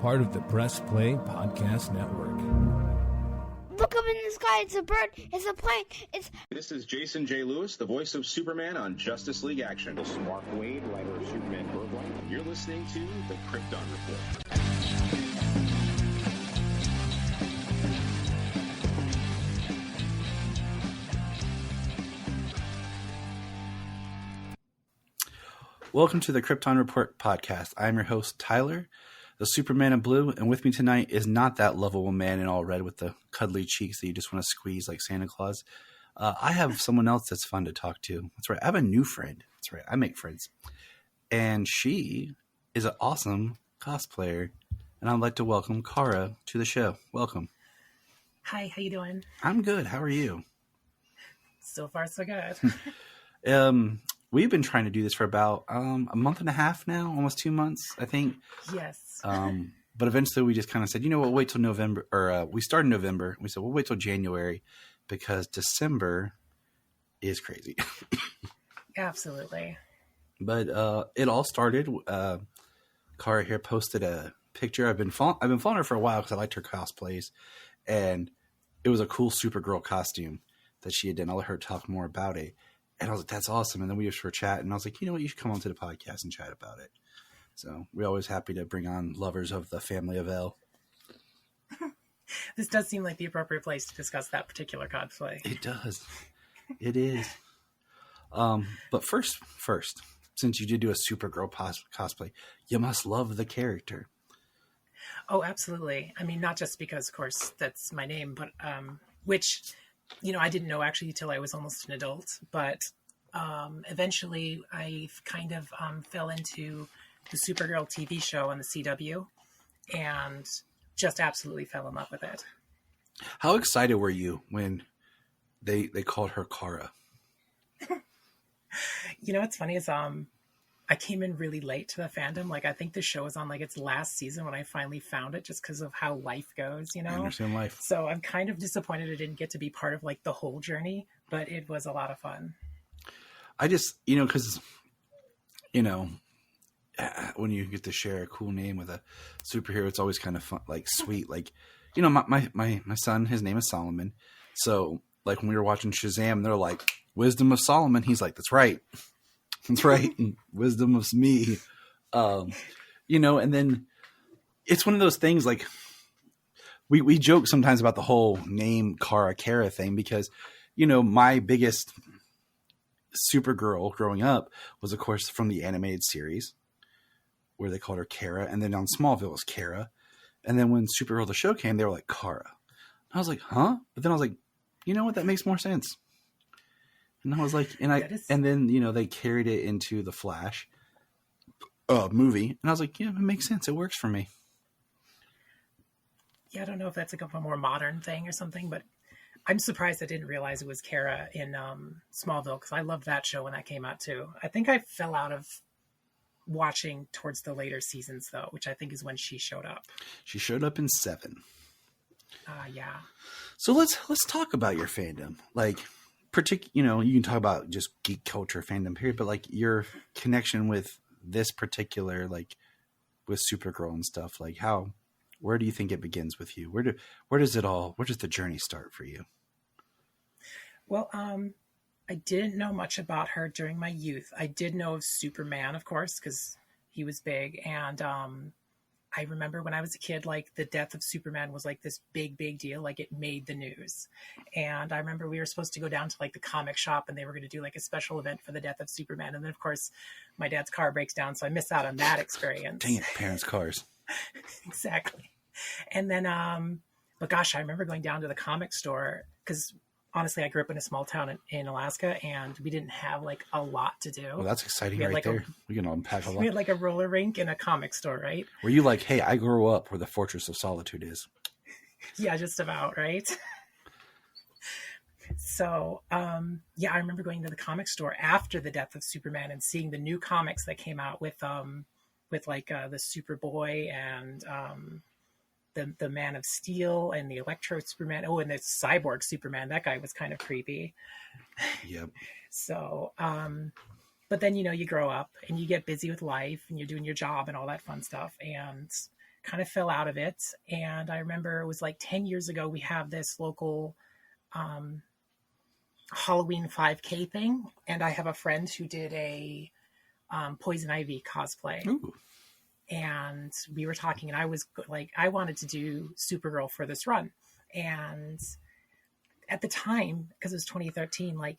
part of the Press Play Podcast Network. Look up in the sky, it's a bird, it's a plane, This is Jason J. Lewis, the voice of Superman on Justice League Action. This is Mark Wade, writer of Superman Birthright. You're listening to the Krypton Report. Welcome to the Krypton Report podcast. I'm your host, Tyler, the Superman in blue, and with me tonight is not that lovable man in all red with the cuddly cheeks that you just want to squeeze like Santa Claus. I have someone else that's fun to talk to. That's right. I have a new friend. That's right. I make friends. And she is an awesome cosplayer, and I'd like to welcome Kara to the show. Welcome. Hi, how you doing? I'm good. How are you? So far, so good. We've been trying to do this for about a month and a half now, almost 2 months, I think. Yes. But eventually we just kind of said, you know what, wait till November, or we started in November. We said, we'll wait till January because December is crazy. Absolutely. But it all started. Kara here posted a picture. I've been following her for a while because I liked her cosplays, and it was a cool Supergirl costume that she had done. I'll let her talk more about it. And I was like, that's awesome. And then we just were chatting. And I was like, you know what? You should come onto the podcast and chat about it. So we're always happy to bring on lovers of the family of L. This does seem like the appropriate place to discuss that particular cosplay. It does. It is. But first, since you did do a Supergirl cosplay, you must love the character. Oh, absolutely. I mean, not just because, of course, that's my name, but which... You know, I didn't know actually until I was almost an adult, but eventually I kind of fell into the Supergirl TV show on the CW and just absolutely fell in love with it. How excited were you when they called her Kara? You know, what's funny is I came in really late to the fandom. Like, I think the show was on like its last season when I finally found it, just because of how life goes, you know? I understand life. So I'm kind of disappointed I didn't get to be part of like the whole journey, but it was a lot of fun. I just, because, when you get to share a cool name with a superhero, it's always kind of fun, like sweet. Like, my son, his name is Solomon. So like when we were watching Shazam, they're like, Wisdom of Solomon. He's like, that's right. That's right. Wisdom of me. And then it's one of those things like we joke sometimes about the whole name Kara thing because, my biggest Supergirl growing up was, of course, from the animated series where they called her Kara. And then on Smallville it was Kara. And then when Supergirl the show came, they were like Kara. I was like, huh? But then I was like, you know what? That makes more sense. And I was like, and then, they carried it into the Flash movie. And I was like, yeah, it makes sense. It works for me. Yeah, I don't know if that's like a more modern thing or something, but I'm surprised I didn't realize it was Kara in Smallville because I loved that show when that came out too. I think I fell out of watching towards the later seasons though, which I think is when she showed up. She showed up in 7. Yeah. So let's talk about your fandom. Like, you can talk about just geek culture fandom period, but like your connection with this particular, like with Supergirl and stuff, like where do you think it begins with you? Where does the journey start for you? Well, I didn't know much about her during my youth. I did know of Superman, of course, because he was big. And I remember when I was a kid, like the death of Superman was like this big deal. Like it made the news. And I remember we were supposed to go down to like the comic shop and they were going to do like a special event for the death of Superman. And then of course my dad's car breaks down. So I missed out on that experience. Dang it, parents' cars. Exactly. And then, but gosh, I remember going down to the comic store because honestly, I grew up in a small town in Alaska and we didn't have like a lot to do. Well, that's exciting right there. We can unpack a lot. We had like a roller rink and a comic store, right? Were you like, hey, I grew up where the Fortress of Solitude is? Yeah, just about, right? So, yeah, I remember going to the comic store after the death of Superman and seeing the new comics that came out with like the Superboy and the Man of Steel and the Electro Superman. Oh, and the Cyborg Superman. That guy was kind of creepy. Yep. So, but then, you know, you grow up and you get busy with life and you're doing your job and all that fun stuff. And kind of fell out of it. And I remember it was like 10 years ago, we have this local Halloween 5K thing. And I have a friend who did a Poison Ivy cosplay. Ooh. And we were talking, and I was like, I wanted to do Supergirl for this run. And at the time, because it was 2013, like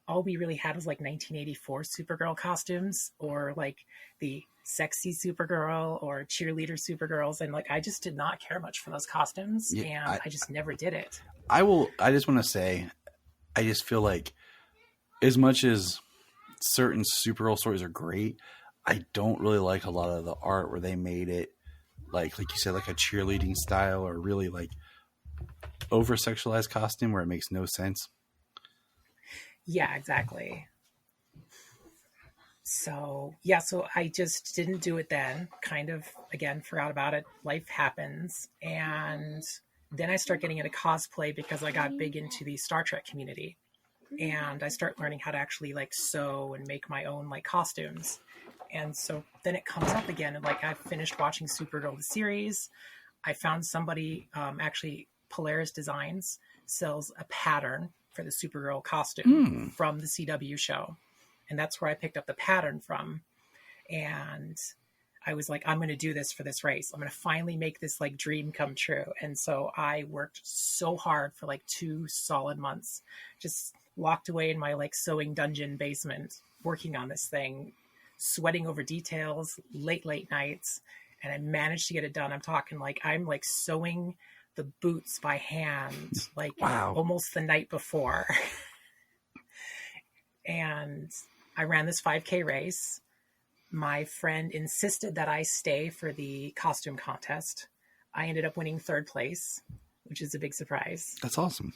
all we really had was like 1984 Supergirl costumes, or like the sexy Supergirl or cheerleader Supergirls. And like, I just did not care much for those costumes, and I just never did it. I just want to say, I just feel like as much as certain Supergirl stories are great, I don't really like a lot of the art where they made it like you said, like a cheerleading style, or really like over sexualized costume where it makes no sense. Yeah, exactly. So I just didn't do it then. Kind of, again, forgot about it. Life happens. And then I start getting into cosplay because I got big into the Star Trek community. And I start learning how to actually like sew and make my own like costumes. And so then it comes up again. And like, I finished watching Supergirl, the series. I found somebody, actually Polaris Designs sells a pattern for the Supergirl costume from the CW show. And that's where I picked up the pattern from. And I was like, I'm going to do this for this race. I'm going to finally make this like dream come true. And so I worked so hard for like 2 solid months, just locked away in my like sewing dungeon basement, working on this thing, sweating over details, late nights. And I managed to get it done. I'm talking like, I'm like sewing the boots by hand, like almost the night before. And I ran this 5K race. My friend insisted that I stay for the costume contest. I ended up winning 3rd place, which is a big surprise. That's awesome.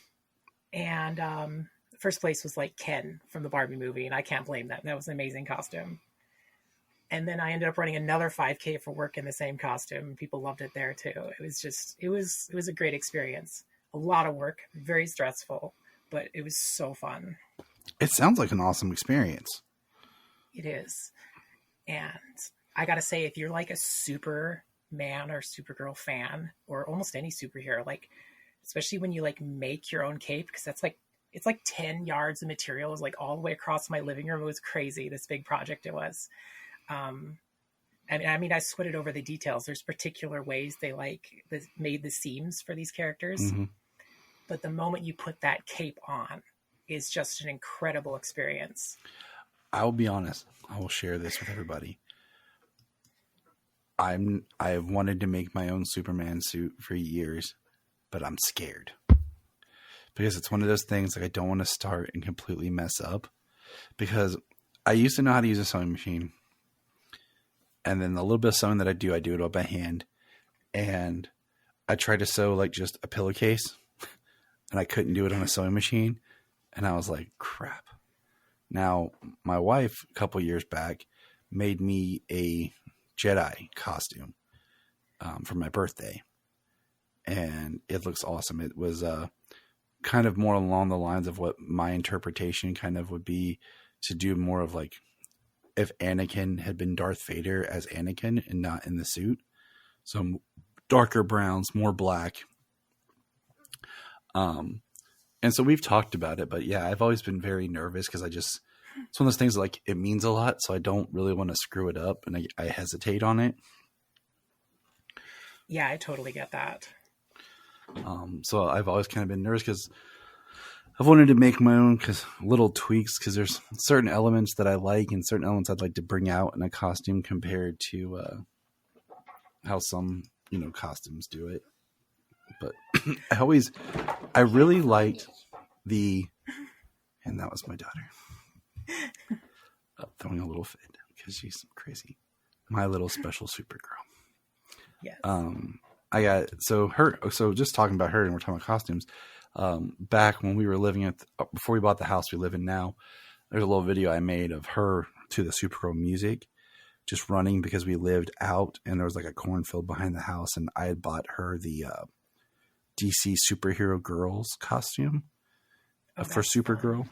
And first place was like Ken from the Barbie movie, and I can't blame that. That was an amazing costume. And then I ended up running another 5K for work in the same costume. People loved it there too. It was a great experience. A lot of work, very stressful, but it was so fun. It sounds like an awesome experience. It is. And I got to say, if you're like a Superman or Supergirl fan, or almost any superhero, like, especially when you like make your own cape, because that's like, it's like 10 yards of material. It was like all the way across my living room. It was crazy. This big project it was. I mean, I sweated over the details. There's particular ways they made the seams for these characters. Mm-hmm. But the moment you put that cape on is just an incredible experience. I will be honest. I will share this with everybody. I've wanted to make my own Superman suit for years, but I'm scared. Because it's one of those things like I don't want to start and completely mess up. Because I used to know how to use a sewing machine. And then the little bit of sewing that I do it all by hand. And I tried to sew like just a pillowcase. And I couldn't do it on a sewing machine. And I was like, crap. Now, my wife, a couple years back, made me a Jedi costume for my birthday. And it looks awesome. It was kind of more along the lines of what my interpretation kind of would be, to do more of like if Anakin had been Darth Vader as Anakin and not in the suit. So darker browns, more black. And so we've talked about it, but yeah, I've always been very nervous because it's one of those things like it means a lot. So I don't really want to screw it up, and I hesitate on it. Yeah, I totally get that. So I've always kind of been nervous because I've wanted to make my own little tweaks, because there's certain elements that I like and certain elements I'd like to bring out in a costume compared to how some, costumes do it. But I really liked and that was my daughter throwing a little fit because she's crazy. My little special Supergirl. Yes. So just talking about her, and we're talking about costumes. Back when we were living before we bought the house we live in now, there's a little video I made of her to the Supergirl music, just running because we lived out and there was like a cornfield behind the house, and I had bought her the DC superhero girls costume for Supergirl.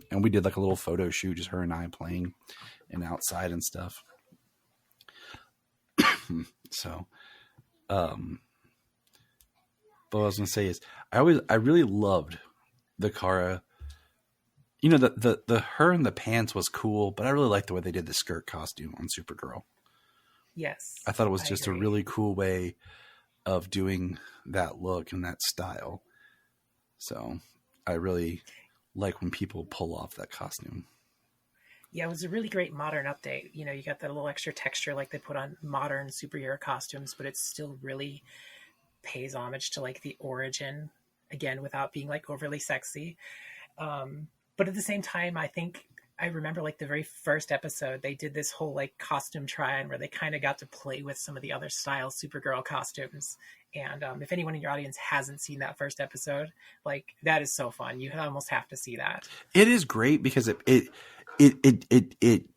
And we did like a little photo shoot, just her and I playing and outside and stuff. So But what I was going to say is I really loved the Kara. You know, the her in the pants was cool, but I really liked the way they did the skirt costume on Supergirl. Yes. I thought it was just agree. a really cool way of doing that look and that style. So I really like when people pull off that costume. Yeah, it was a really great modern update. You know, you got that little extra texture like they put on modern superhero costumes, but it still really pays homage to like the origin, again, without being like overly sexy. But at the same time, I remember like the very first episode, they did this whole like costume try-on where they kind of got to play with some of the other style Supergirl costumes. And if anyone in your audience hasn't seen that first episode, like that is so fun. You almost have to see that. It is great because it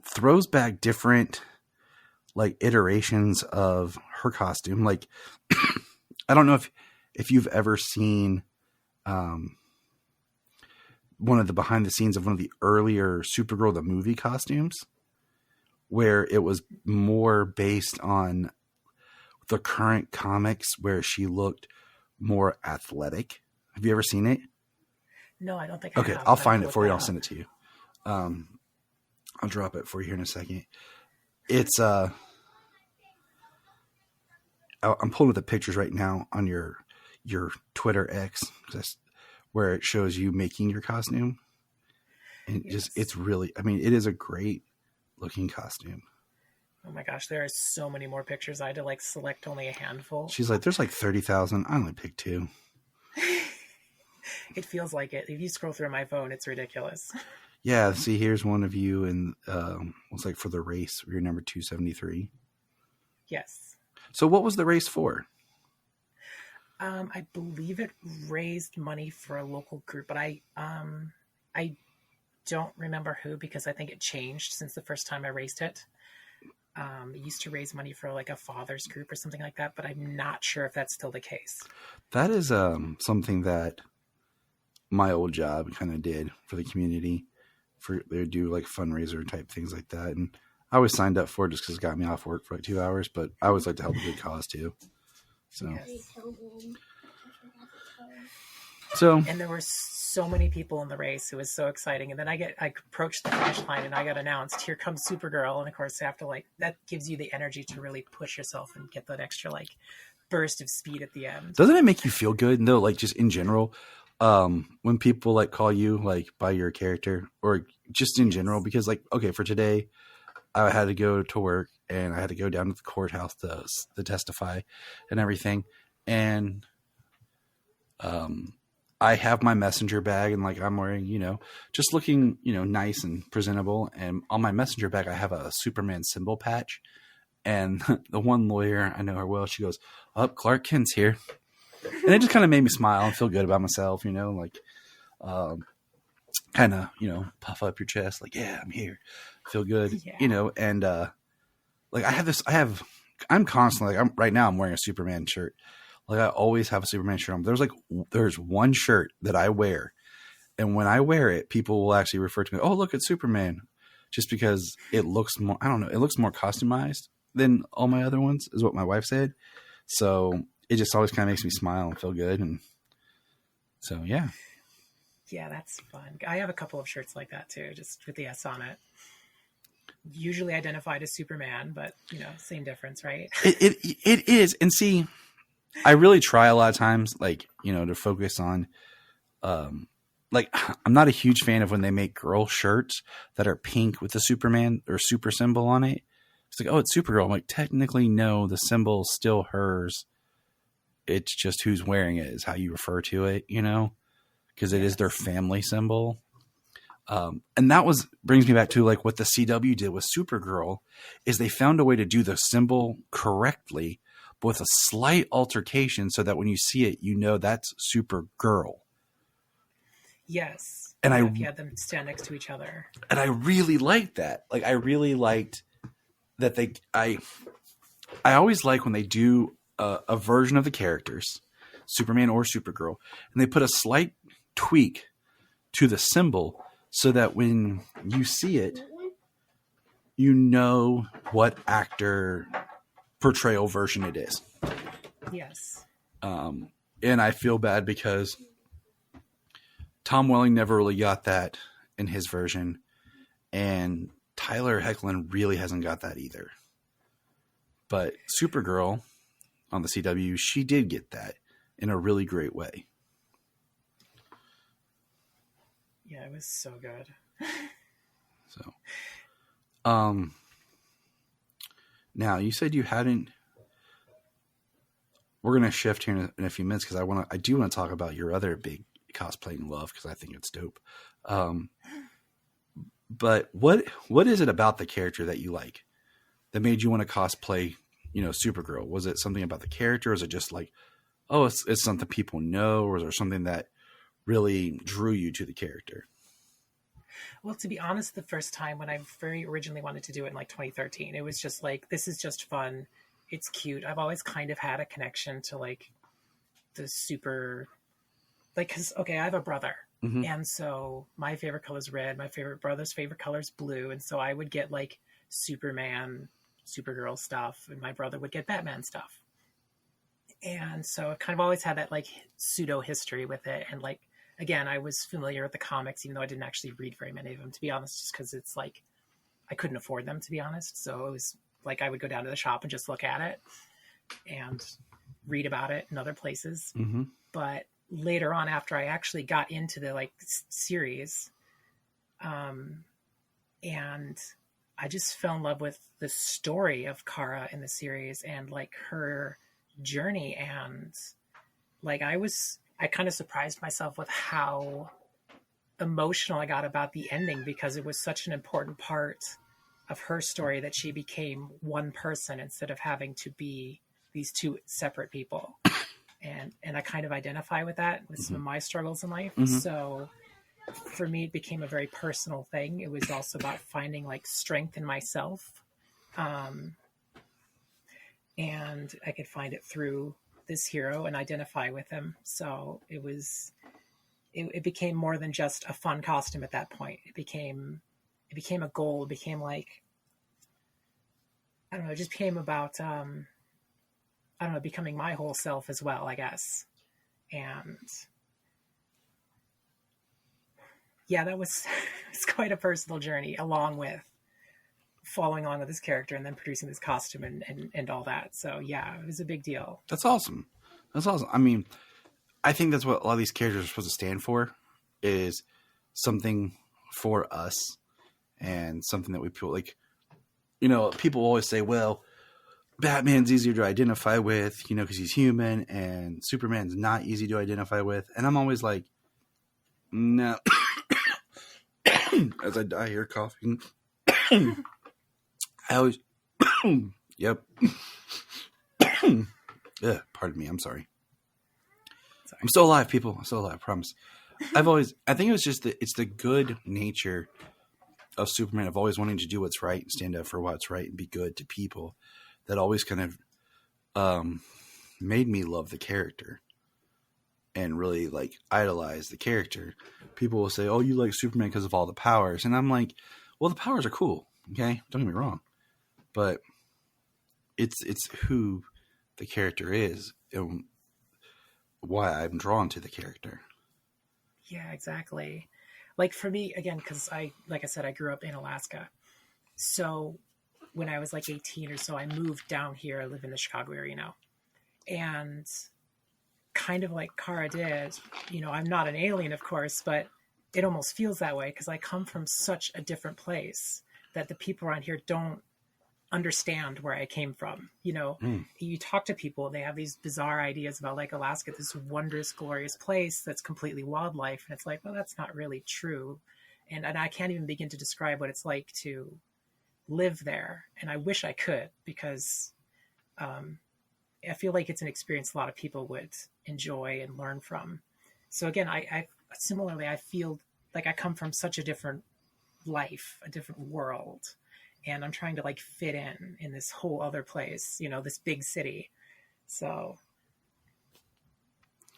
throws back different like iterations of her costume. Like I don't know if you've ever seen one of the behind the scenes of one of the earlier Supergirl the movie costumes, where it was more based on the current comics where she looked more athletic. Have you ever seen it? No, I don't think I Okay, have. I'll find it for you. I'll send it to you. I'll drop it for you here in a second. It's I'm pulling up the pictures right now on your Twitter X, where it shows you making your costume. And Yes. it's really, I mean, it is a great looking costume. Oh my gosh, there are so many more pictures. I had to like select only a handful. She's like, there's like 30,000. I only picked 2. It feels like it. If you scroll through my phone, it's ridiculous. Yeah. See, here's one of you. And looks like for the race, you're number 273. Yes. So what was the race for? I believe it raised money for a local group, but I don't remember who because I think it changed since the first time I raced it. It used to raise money for like a father's group or something like that, but I'm not sure if that's still the case. That is something that my old job kind of did for the community. They would do like fundraiser type things like that, and I always signed up for it just because it got me off work for like 2 hours. But I always like to help a good cause too. So, Yes. so And there were so many people in the race. It was so exciting. And then I approached the finish line and I got announced, here comes Supergirl. And of course, after like, that gives you the energy to really push yourself and get that extra like burst of speed at the end. doesn't it make you feel good though? Like just in general, when people like call you like by your character or just in general, because like, okay, for today, I had to go to work and I had to go down to the courthouse to testify and everything. And, I have my messenger bag and like I'm wearing, just looking, nice and presentable. And on my messenger bag, I have a Superman symbol patch. And the one lawyer, I know her well, she goes, "Oh, Clark Kent's here." And it just kind of made me smile and feel good about myself, like kind of, puff up your chest. Like, yeah, I'm here. Feel good, Yeah. and like I'm constantly like, right now I'm wearing a Superman shirt. Like I always have a Superman shirt on. There's one shirt that I wear. And when I wear it, people will actually refer to me, "Oh, look, it's Superman." Just because it looks more, I don't know, it looks more customized than all my other ones is what my wife said. So it just always kind of makes me smile and feel good. And so, yeah. Yeah, that's fun. I have a couple of shirts like that too, just with the S on it. Usually identified as Superman, but same difference, right? It is. And see, I really try a lot of times, like, to focus on, like, I'm not a huge fan of when they make girl shirts that are pink with the Superman or super symbol on it. It's like, oh, it's Supergirl. I'm like, technically, no, the symbol's still hers. It's just who's wearing it is how you refer to it, because it is their family symbol. And that brings me back to like what the CW did with Supergirl is they found a way to do the symbol correctly, but with a slight altercation so that when you see it, that's Supergirl. Yes. And if you had them stand next to each other. And I really liked that. Like I really liked that I always like when they do a version of the characters, Superman or Supergirl, and they put a slight tweak to the symbol so that when you see it, what actor portrayal version it is. Yes. And I feel bad because Tom Welling never really got that in his version, and Tyler Hoechlin really hasn't got that either. But Supergirl on the CW, she did get that in a really great way. Yeah, it was so good. So, now you said you hadn't. We're gonna shift here in a few minutes because I do want to talk about your other big cosplaying love because I think it's dope. But what is it about the character that you like that made you want to cosplay? Supergirl. Was it something about the character? Or is it just like, oh, it's something people know, or is there something that really drew you to the character? Well, to be honest, the first time when I very originally wanted to do it in like 2013, it was just like, this is just fun. It's cute. I've always kind of had a connection to like the super, like, cause okay, I have a brother. Mm-hmm. And so my favorite color is red. My favorite brother's favorite color is blue. And so I would get like Superman, Supergirl stuff, and my brother would get Batman stuff. And so I've kind of always had that like pseudo history with it. And like, again, I was familiar with the comics, even though I didn't actually read very many of them, to be honest, just because it's like, I couldn't afford them, to be honest. So it was like, I would go down to the shop and just look at it and read about it in other places. Mm-hmm. But later on, after I actually got into the like series, and I just fell in love with the story of Kara in the series and like her journey. And like, I kind of surprised myself with how emotional I got about the ending, because it was such an important part of her story that she became one person instead of having to be these two separate people. And I kind of identify with that, with some of my struggles in life. Mm-hmm. So for me, it became a very personal thing. It was also about finding like strength in myself. And I could find it through this hero and identify with him. So it became more than just a fun costume at that point. It became a goal. It became like, I don't know, it just became about, I don't know, becoming my whole self as well, I guess. And yeah, that was it's quite a personal journey, along with following along with this character and then producing this costume and all that. So yeah, it was a big deal. That's awesome. I mean, I think that's what a lot of these characters are supposed to stand for, is something for us and something that we feel like, people always say, well, Batman's easier to identify with, because he's human, and Superman's not easy to identify with. And I'm always like, no. As I die here coughing. I always, yep. Ugh, pardon me. I'm sorry. I'm still alive, people. I'm still alive. I promise. I think it was just it's the good nature of Superman of always wanting to do what's right and stand up for what's right and be good to people, that always kind of made me love the character and really like idolize the character. People will say, oh, you like Superman because of all the powers. And I'm like, well, the powers are cool. Okay. Don't get me wrong. But it's who the character is and why I'm drawn to the character. Yeah, exactly. Like for me, again, because like I said, I grew up in Alaska. So when I was like 18 or so, I moved down here. I live in the Chicago area now. And kind of like Kara did, I'm not an alien, of course, but it almost feels that way because I come from such a different place that the people around here don't understand where I came from. You talk to people, they have these bizarre ideas about like Alaska, this wondrous, glorious place that's completely wildlife. And it's like, well, that's not really true. And I can't even begin to describe what it's like to live there. And I wish I could, because I feel like it's an experience a lot of people would enjoy and learn from. So again, I similarly, I feel like I come from such a different life, a different world. And I'm trying to like fit in this whole other place, this big city. So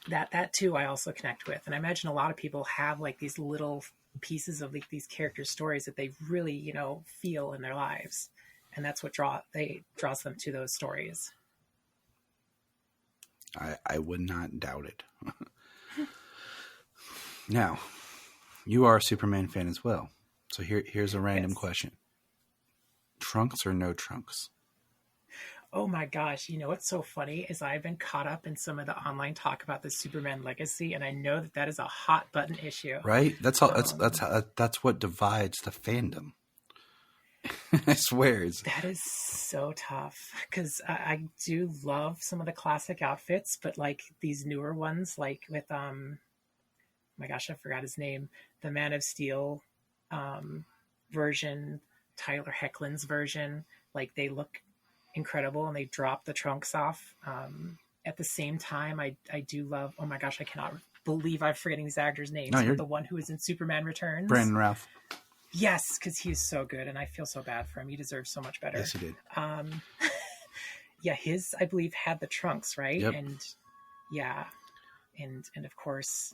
that too, I also connect with. And I imagine a lot of people have like these little pieces of like these character stories that they really, feel in their lives. And that's what draws them to those stories. I would not doubt it. Now, you are a Superman fan as well. So here's a random question. Trunks or no trunks? Oh my gosh. You know what's so funny is I've been caught up in some of the online talk about the Superman legacy, and I know that is a hot button issue. Right? That's what divides the fandom. I swear. That is so tough because I do love some of the classic outfits, but like these newer ones, like with my gosh, I forgot his name, the Man of Steel version, Tyler Hoechlin's version, like they look incredible and they drop the trunks off. At the same time, I do love. Oh my gosh, I cannot believe I'm forgetting these actors' names. No, the one who is in Superman Returns, Brandon Routh. Yes, because he's so good, and I feel so bad for him. He deserves so much better. Yes, he did. Yeah, his I believe had the trunks, right? Yep. And yeah, and of course,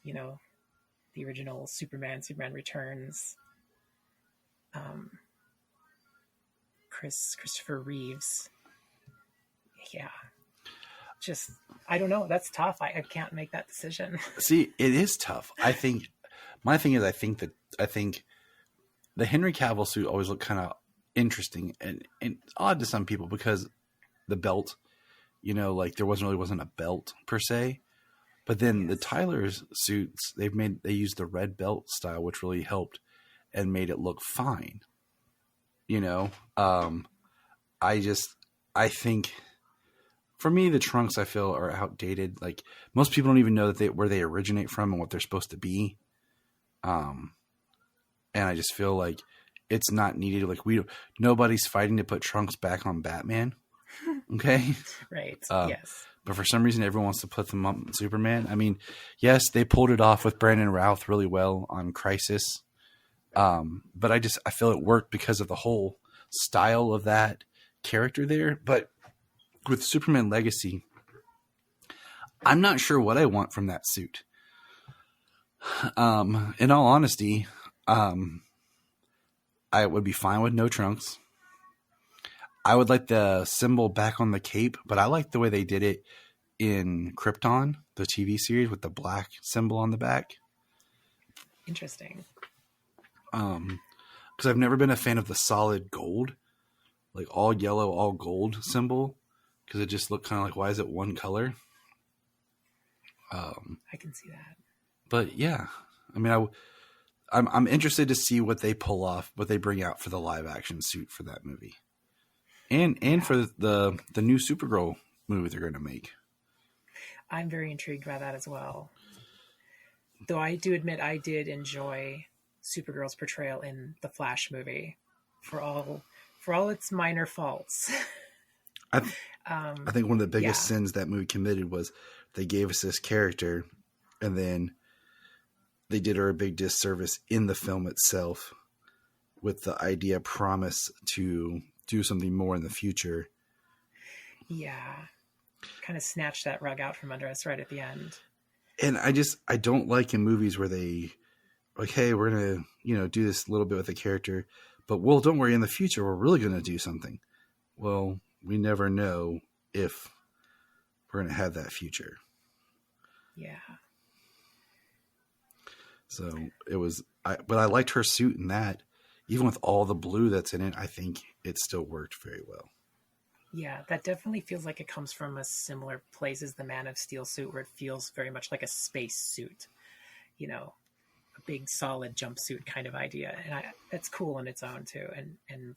you know, the original Superman Returns. Christopher Reeves. Yeah, just I don't know. That's tough. I can't make that decision. See, it is tough. I think my thing is I think the Henry Cavill suit always looked kind of interesting and odd to some people because the belt, you know, like there wasn't a belt per se. But then the Tyler's suits, they used the red belt style, which really helped and made it look fine. You know, I think for me, the trunks I feel are outdated. Like most people don't even know where they originate from and what they're supposed to be. And I just feel like it's not needed. Like nobody's fighting to put trunks back on Batman. Okay. Right. Yes. But for some reason, everyone wants to put them up on Superman. I mean, yes, they pulled it off with Brandon Routh really well on Crisis. But I feel it worked because of the whole style of that character there. But with Superman Legacy, I'm not sure what I want from that suit. In all honesty, I would be fine with no trunks. I would like the symbol back on the cape, but I like the way they did it in Krypton, the TV series, with the black symbol on the back. Interesting. Because I've never been a fan of the solid gold, like all yellow, all gold symbol, because it just looked kind of like, why is it one color? I can see that. But yeah, I mean, I'm interested to see what they pull off, what they bring out for the live action suit for that movie, and for the new Supergirl movie they're going to make. I'm very intrigued by that as well. Though I do admit I did enjoy Supergirl's portrayal in the Flash movie, for all its minor faults. I think one of the biggest sins that movie committed was they gave us this character, and then they did her a big disservice in the film itself with the idea promise to do something more in the future. Yeah. Kind of snatched that rug out from under us right at the end. And I don't like in movies where they like, hey, we're going to, do this a little bit with the character, but well, don't worry, in the future, we're really going to do something. Well, we never know if we're going to have that future. Yeah. So but I liked her suit in that. Even with all the blue that's in it, I think it still worked very well. Yeah, that definitely feels like it comes from a similar place as the Man of Steel suit, where it feels very much like a space suit, a big solid jumpsuit kind of idea. And that's cool in its own too. And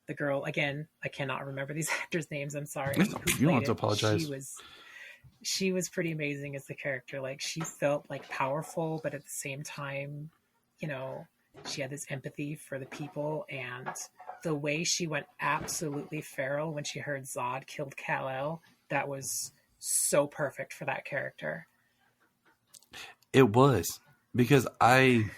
the girl, again, I cannot remember these actors' names. I'm sorry. You don't have to apologize. She was pretty amazing as the character. Like she felt like powerful, but at the same time, she had this empathy for the people, and the way she went absolutely feral when she heard Zod killed Kal-El, that was so perfect for that character. It was, because I've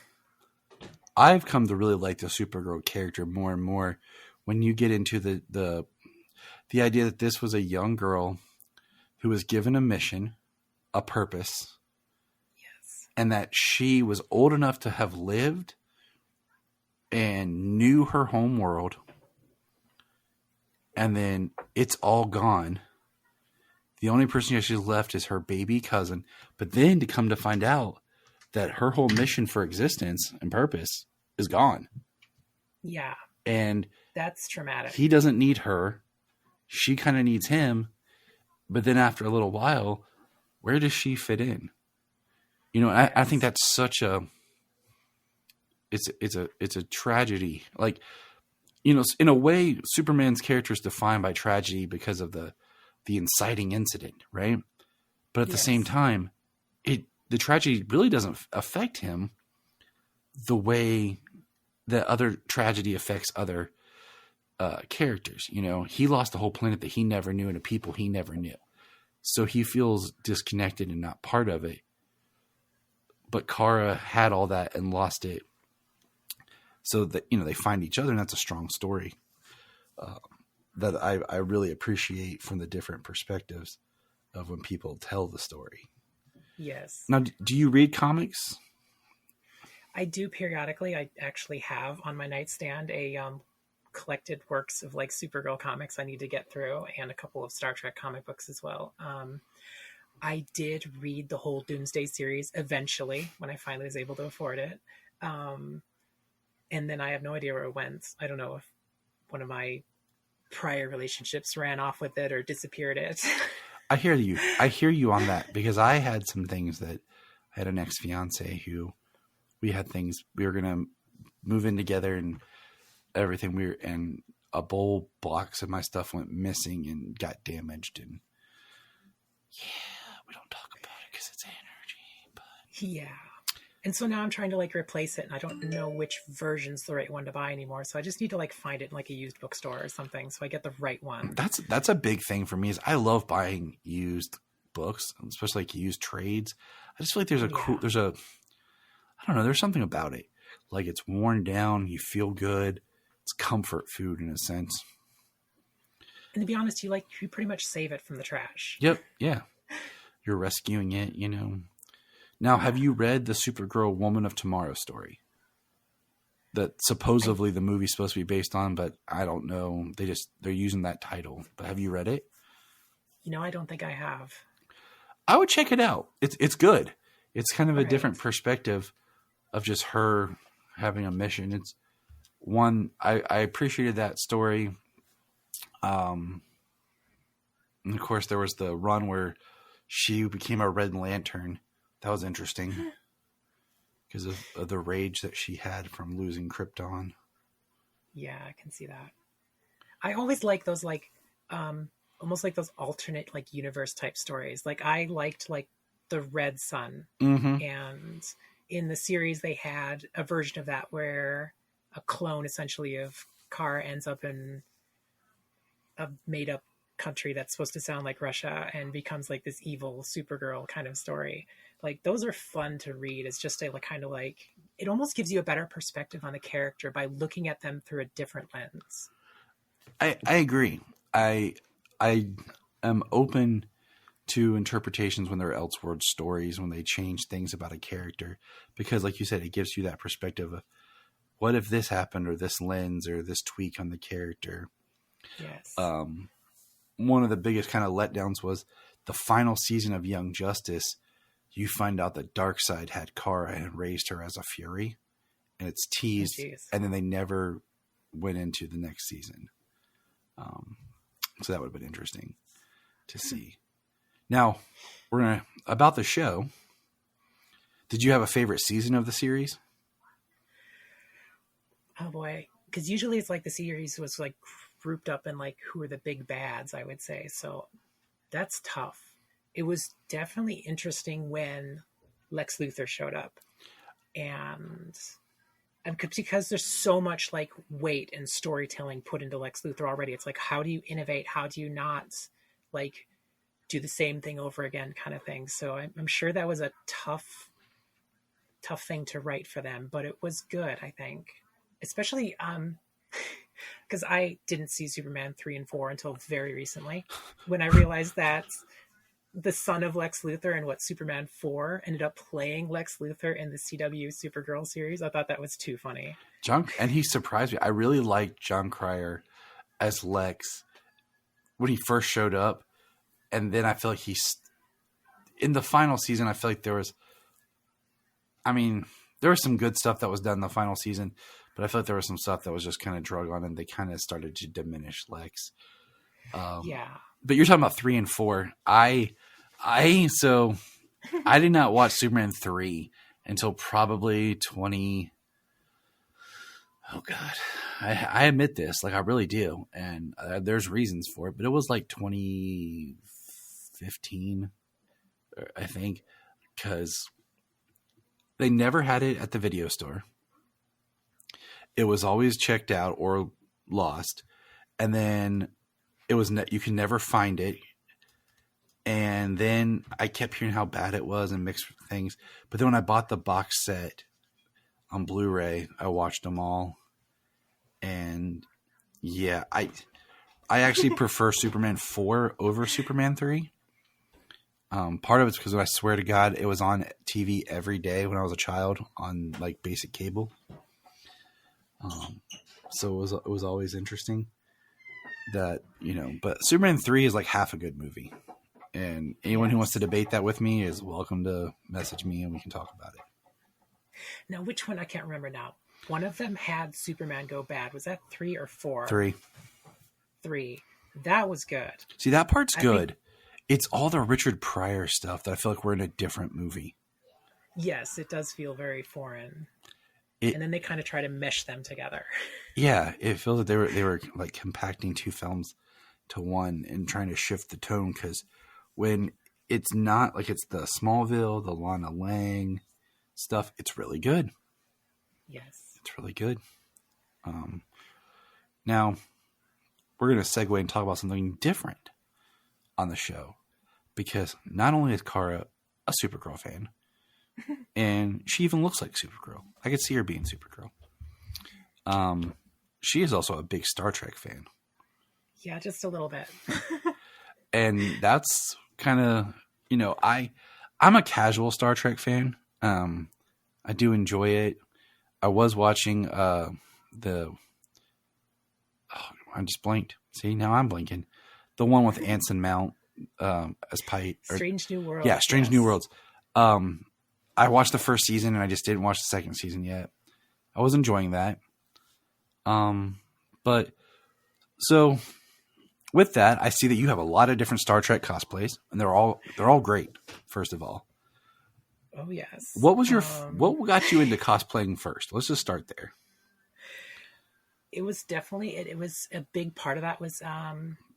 come to really like the Supergirl character more and more when you get into the idea that this was a young girl who was given a mission, a purpose, yes, and that she was old enough to have lived and knew her home world, and then it's all gone. The only person she's left is her baby cousin. But then to come to find out that her whole mission for existence and purpose is gone. Yeah. And that's traumatic. He doesn't need her. She kind of needs him. But then after a little while, where does she fit in? You know, I think that's such a, it's a tragedy. Like, you know, in a way, Superman's character is defined by tragedy because of the inciting incident, right? But at the same time, the tragedy really doesn't affect him the way that other tragedy affects other characters. You know, he lost a whole planet that he never knew and a people he never knew. So he feels disconnected and not part of it. But Kara had all that and lost it. So that, you know, they find each other, and that's a strong story that I really appreciate from the different perspectives of when people tell the story. Yes. Now, do you read comics? I do periodically. I actually have on my nightstand a collected works of like Supergirl comics I need to get through, and a couple of Star Trek comic books as well. I did read the whole Doomsday series eventually when I finally was able to afford it. And then I have no idea where it went. I don't know if one of my prior relationships ran off with it or disappeared it. I hear you. I hear you on that, because I had some things that I had an ex-fiance who we had things we were going to move in together and everything. And a bowl box of my stuff went missing and got damaged. And yeah, we don't talk about it because it's energy, but yeah. And so now I'm trying to like replace it, and I don't know which version's the right one to buy anymore. So I just need to like find it in like a used bookstore or something, so I get the right one. That's a big thing for me. Is I love buying used books, especially like used trades. I just feel like there's I don't know, there's something about it. Like it's worn down, you feel good. It's comfort food in a sense. And to be honest, you pretty much save it from the trash. Yep, yeah. You're rescuing it, you know. Now, have you read the Supergirl Woman of Tomorrow story that supposedly the movie's supposed to be based on, but I don't know. They're using that title. But have you read it? You know, I don't think I have. I would check it out. It's good. It's kind of a different perspective of just her having a mission. It's one, I appreciated that story. And of course, there was the run where she became a Red Lantern. That was interesting because of the rage that she had from losing Krypton. Yeah, I can see that. I always like those like almost like those alternate like universe type stories. Like I liked like the Red Sun, and in the series they had a version of that where a clone essentially of Kara ends up in a made up country that's supposed to sound like Russia and becomes like this evil Supergirl kind of story. Like those are fun to read. It's just a like, kind of like, it almost gives you a better perspective on a character by looking at them through a different lens. I agree. I am open to interpretations when they're Elseworld stories, when they change things about a character, because like you said, it gives you that perspective of what if this happened, or this lens, or this tweak on the character. Yes. One of the biggest kind of letdowns was the final season of Young Justice. You find out that Darkseid had Kara and raised her as a Fury, and it's teased, and then they never went into the next season. So that would have been interesting to see. Now, about the show. Did you have a favorite season of the series? Oh boy, because usually it's like the series was like grouped up in like who are the big bads, I would say. So that's tough. It was definitely interesting when Lex Luthor showed up, and because there's so much like weight and storytelling put into Lex Luthor already. It's like, how do you innovate? How do you not like do the same thing over again kind of thing? So I'm sure that was a tough thing to write for them, but it was good, I think. Especially because I didn't see Superman 3 and 4 until very recently, when I realized that the son of Lex Luthor and Superman 4 ended up playing Lex Luthor in the CW Supergirl series. I thought that was too funny. And he surprised me. I really liked John Cryer as Lex when he first showed up. and then I feel like in the final season. I feel like there was some good stuff that was done in the final season, but I feel like there was some stuff that was just kind of drug on, and they kind of started to diminish Lex. Yeah. But you're talking about 3 and 4. So I did not watch Superman 3 until probably 20. Oh God, I admit this, like I really do, and there's reasons for it. But it was like 2015, I think, because they never had it at the video store. It was always checked out or lost, and then it was you can never find it. And then I kept hearing how bad it was and mixed things. But then when I bought the box set on Blu-ray, I watched them all. And yeah, I actually prefer Superman 4 over Superman 3. Part of it's because I swear to God, it was on TV every day when I was a child on like basic cable. So it was always interesting that, but Superman 3 is like half a good movie. And anyone who wants to debate that with me is welcome to message me and we can talk about it. Now, which one? I can't remember now. One of them had Superman go bad. Was that 3 or 4? 3. 3. That was good. See, that part's good. It's all the Richard Pryor stuff that I feel like we're in a different movie. Yes, it does feel very foreign. And then they kind of try to mesh them together. Yeah, it feels like they were like compacting 2 films to one and trying to shift the tone, because when it's not like it's the Smallville, the Lana Lang stuff, it's really good. Yes. It's really good. Now, we're going to segue and talk about something different on the show, because not only is Kara a Supergirl fan, and she even looks like Supergirl. I could see her being Supergirl. She is also a big Star Trek fan. Yeah, just a little bit. And that's kind of, I'm a casual Star Trek fan. I do enjoy it. I was watching I just blanked. See, now I'm blinking. The one with Anson Mount as Pite. Strange New Worlds. Yeah, Strange New Worlds. I watched the first season and I just didn't watch the second season yet. I was enjoying that. But so with that, I see that you have a lot of different Star Trek cosplays, and they're all great. First of all, oh yes. What was what got you into cosplaying first? Let's just start there. It was definitely it was a big part of that was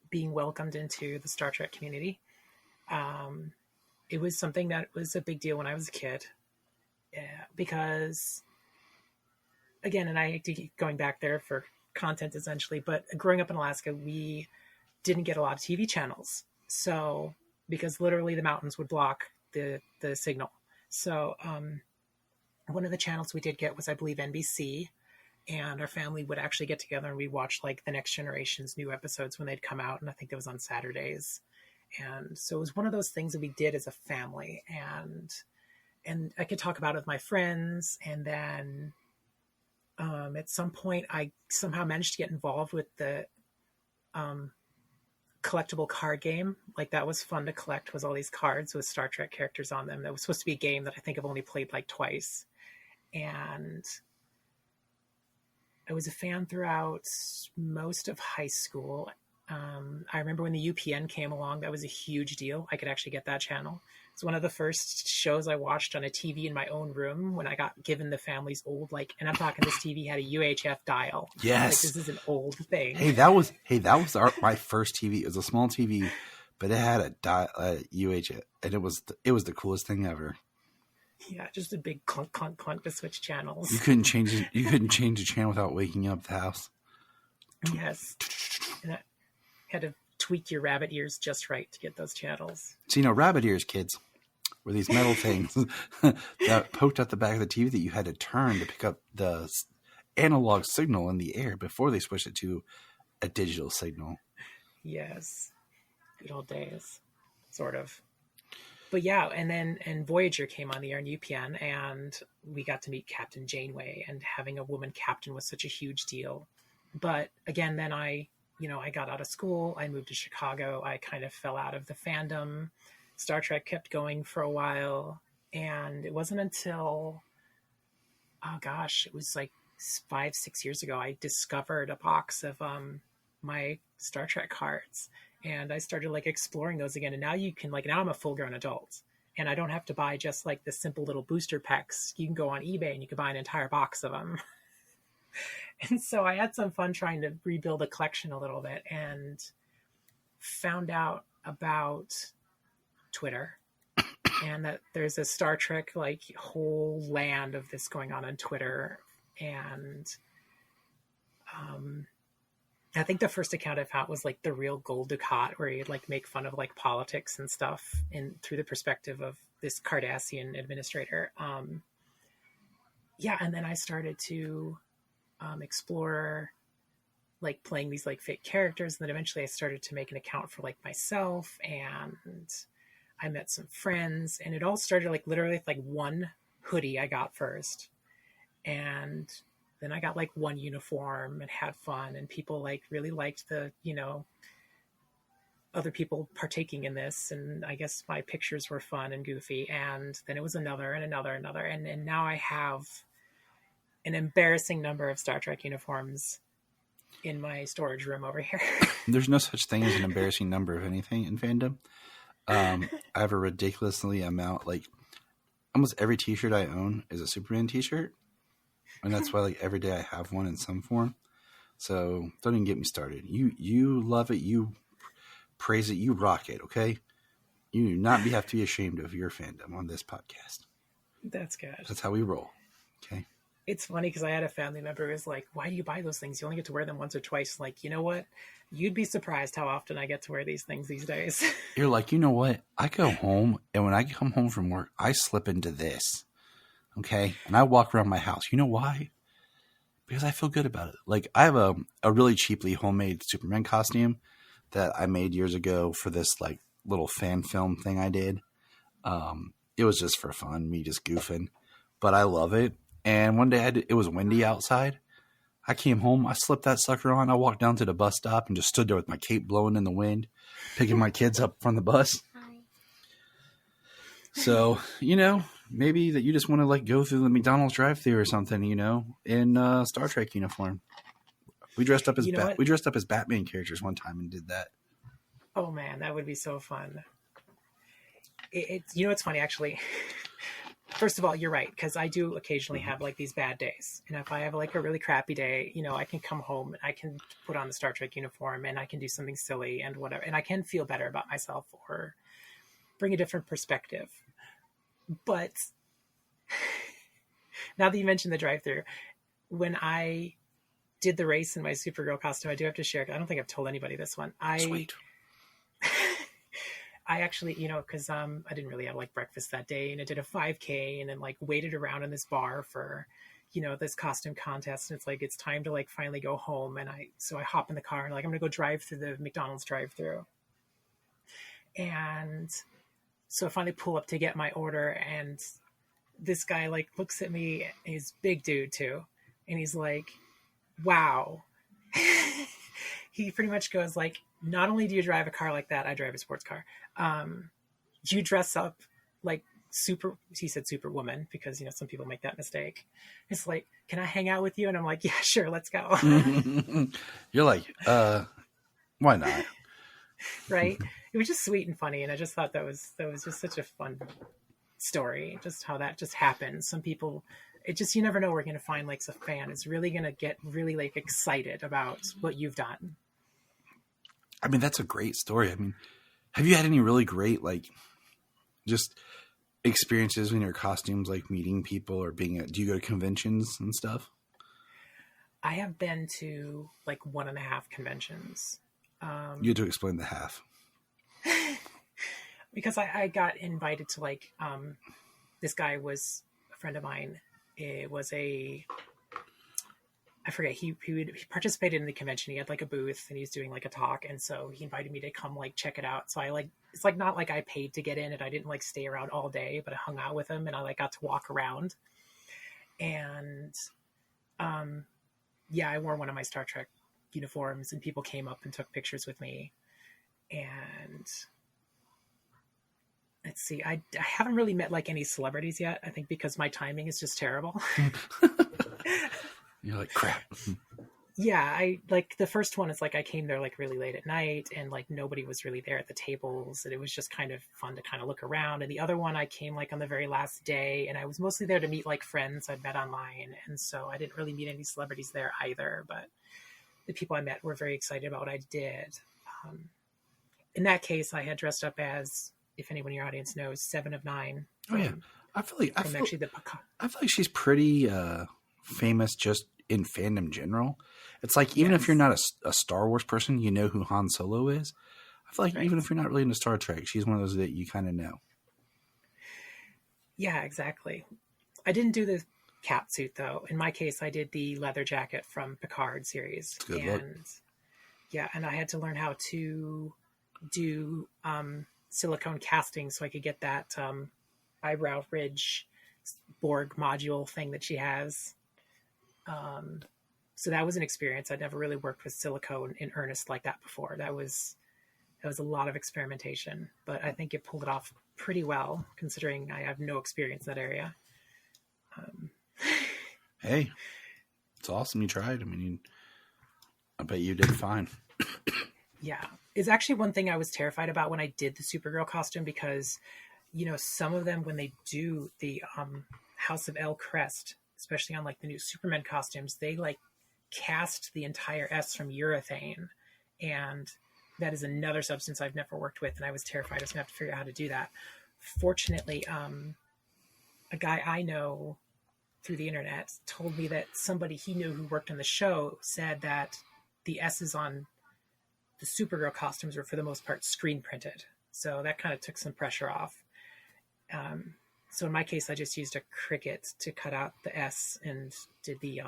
being welcomed into the Star Trek community. It was something that was a big deal when I was a kid, because again, and I hate to keep going back there for content essentially, but growing up in Alaska, we didn't get a lot of TV channels. So, because literally the mountains would block the signal. So, one of the channels we did get was, I believe, NBC, and our family would actually get together and we watched like the Next Generation's new episodes when they'd come out. And I think that was on Saturdays. And so it was one of those things that we did as a family, and I could talk about it with my friends. And then, at some point I somehow managed to get involved with the, collectible card game. Like, that was fun to collect, was all these cards with Star Trek characters on them. That was supposed to be a game that I think I've only played like twice. And I was a fan throughout most of high school. I remember when the UPN came along, that was a huge deal. I could actually get that channel. It's one of the first shows I watched on a TV in my own room when I got given the family's old, and I'm talking, this TV had a UHF dial. Yes. This is an old thing. Hey, that was my first TV. It was a small TV, but it had a UHF, and it was the coolest thing ever. Yeah, just a big clunk, clunk, clunk to switch channels. You couldn't change it. You couldn't change the channel without waking up the house. Yes. And I had to tweak your rabbit ears just right to get those channels. So, rabbit ears, kids, were these metal things that poked out the back of the TV that you had to turn to pick up the analog signal in the air before they switched it to a digital signal. Yes. Good old days. Sort of. But yeah, and Voyager came on the air in UPN, and we got to meet Captain Janeway, and having a woman captain was such a huge deal. But again, then I I got out of school, I moved to Chicago, I kind of fell out of the fandom. Star Trek kept going for a while, and it wasn't until, oh gosh, it was like 5-6 years ago, I discovered a box of my Star Trek cards, and I started like exploring those again. And now you can now I'm a full grown adult, and I don't have to buy just like the simple little booster packs. You can go on eBay and you can buy an entire box of them. And so I had some fun trying to rebuild a collection a little bit, and found out about Twitter, and that there's a Star Trek like whole land of this going on Twitter. And I think the first account I found was like the real Gold Ducat, where he'd like make fun of like politics and stuff through the perspective of this Cardassian administrator. And then I started to explore like playing these like fake characters. And then eventually I started to make an account for like myself, and I met some friends, and it all started like literally with like one hoodie I got first. And then I got like one uniform and had fun, and people like really liked the, other people partaking in this. And I guess my pictures were fun and goofy. And then it was another and another, and now I have an embarrassing number of Star Trek uniforms in my storage room over here. There's no such thing as an embarrassing number of anything in fandom. I have a ridiculously amount, like almost every t-shirt I own is a Superman t-shirt. And that's why like every day I have one in some form. So don't even get me started. You love it. You praise it. You rock it. Okay. You do not have to be ashamed of your fandom on this podcast. That's good. That's how we roll. Okay. It's funny because I had a family member who was like, why do you buy those things? You only get to wear them once or twice. Like, you know what? You'd be surprised how often I get to wear these things these days. You're like, you know what? I go home, and when I come home from work, I slip into this. Okay. And I walk around my house. You know why? Because I feel good about it. Like, I have a really cheaply homemade Superman costume that I made years ago for this like little fan film thing I did. It was just for fun, me just goofing, but I love it. And one day it was windy outside. I came home, I slipped that sucker on. I walked down to the bus stop and just stood there with my cape blowing in the wind, picking my kids up from the bus. So, maybe that you just want to like go through the McDonald's drive-thru or something, in Star Trek uniform. We dressed up as Batman characters one time and did that. Oh man, that would be so fun. It's funny actually. First of all, you're right, because I do occasionally have like these bad days. And if I have like a really crappy day, I can come home and I can put on the Star Trek uniform and I can do something silly and whatever. And I can feel better about myself or bring a different perspective. But now that you mentioned the drive-thru, when I did the race in my Supergirl costume, I do have to share. I don't think I've told anybody this one. Sweet. I actually, because I didn't really have like breakfast that day, and I did a 5K and then like waited around in this bar for, this costume contest. And it's like, it's time to like finally go home. And so I hop in the car and like, I'm going to go drive through the McDonald's drive-thru. And so I finally pull up to get my order, and this guy like looks at me, and he's a big dude too. And he's like, wow. He pretty much goes like, not only do you drive a car like that, I drive a sports car. Do you dress up like he said Superwoman, because, some people make that mistake. It's like, can I hang out with you? And I'm like, yeah, sure. Let's go. You're like, why not? Right. It was just sweet and funny. And I just thought that was just such a fun story. Just how that just happened. Some people, you never know where you're going to find like a fan is really going to get really like excited about what you've done. I mean, that's a great story. I mean, have you had any really great, like, just experiences in your costumes, like meeting people or do you go to conventions and stuff? I have been to like 1.5 conventions. You had to explain the half. Because I got invited to like, this guy was a friend of mine. It was I forget, he participated in the convention. He had like a booth and he was doing like a talk. And so he invited me to come like check it out. So it's like not like I paid to get in and I didn't like stay around all day, but I hung out with him and I like got to walk around. And I wore one of my Star Trek uniforms, and people came up and took pictures with me. And let's see, I haven't really met like any celebrities yet. I think because my timing is just terrible. You're like, crap. Yeah, I like the first one is like I came there like really late at night and like nobody was really there at the tables, and it was just kind of fun to kind of look around. And the other one I came like on the very last day, and I was mostly there to meet like friends I'd met online, and so I didn't really meet any celebrities there either, but the people I met were very excited about what I did. In that case, I had dressed up as, if anyone in your audience knows, 7 of 9. Oh yeah, I feel like she's pretty famous just in fandom general. It's like, even if you're not a Star Wars person, you know who Han Solo is. I feel like even if you're not really into Star Trek, she's one of those that you kind of know. Yeah, exactly. I didn't do the cat suit though. In my case, I did the leather jacket from Picard series. It's a good look. Yeah, and I had to learn how to do silicone casting so I could get that eyebrow ridge Borg module thing that she has. So that was an experience. I'd never really worked with silicone in earnest like that before. That was a lot of experimentation, but I think it pulled it off pretty well considering I have no experience in that area. Hey, it's awesome you tried. I mean, I bet you did fine. Yeah. It's actually one thing I was terrified about when I did the Supergirl costume, because, you know, some of them, when they do the House of El Crest, especially on like the new Superman costumes, they like cast the entire S from urethane, and that is another substance I've never worked with, and I was terrified I was gonna have to figure out how to do that. Fortunately, a guy I know through the internet told me that somebody he knew who worked on the show said that the S's on the Supergirl costumes were for the most part screen printed, so that kind of took some pressure off. So in my case, I just used a Cricut to cut out the S and did the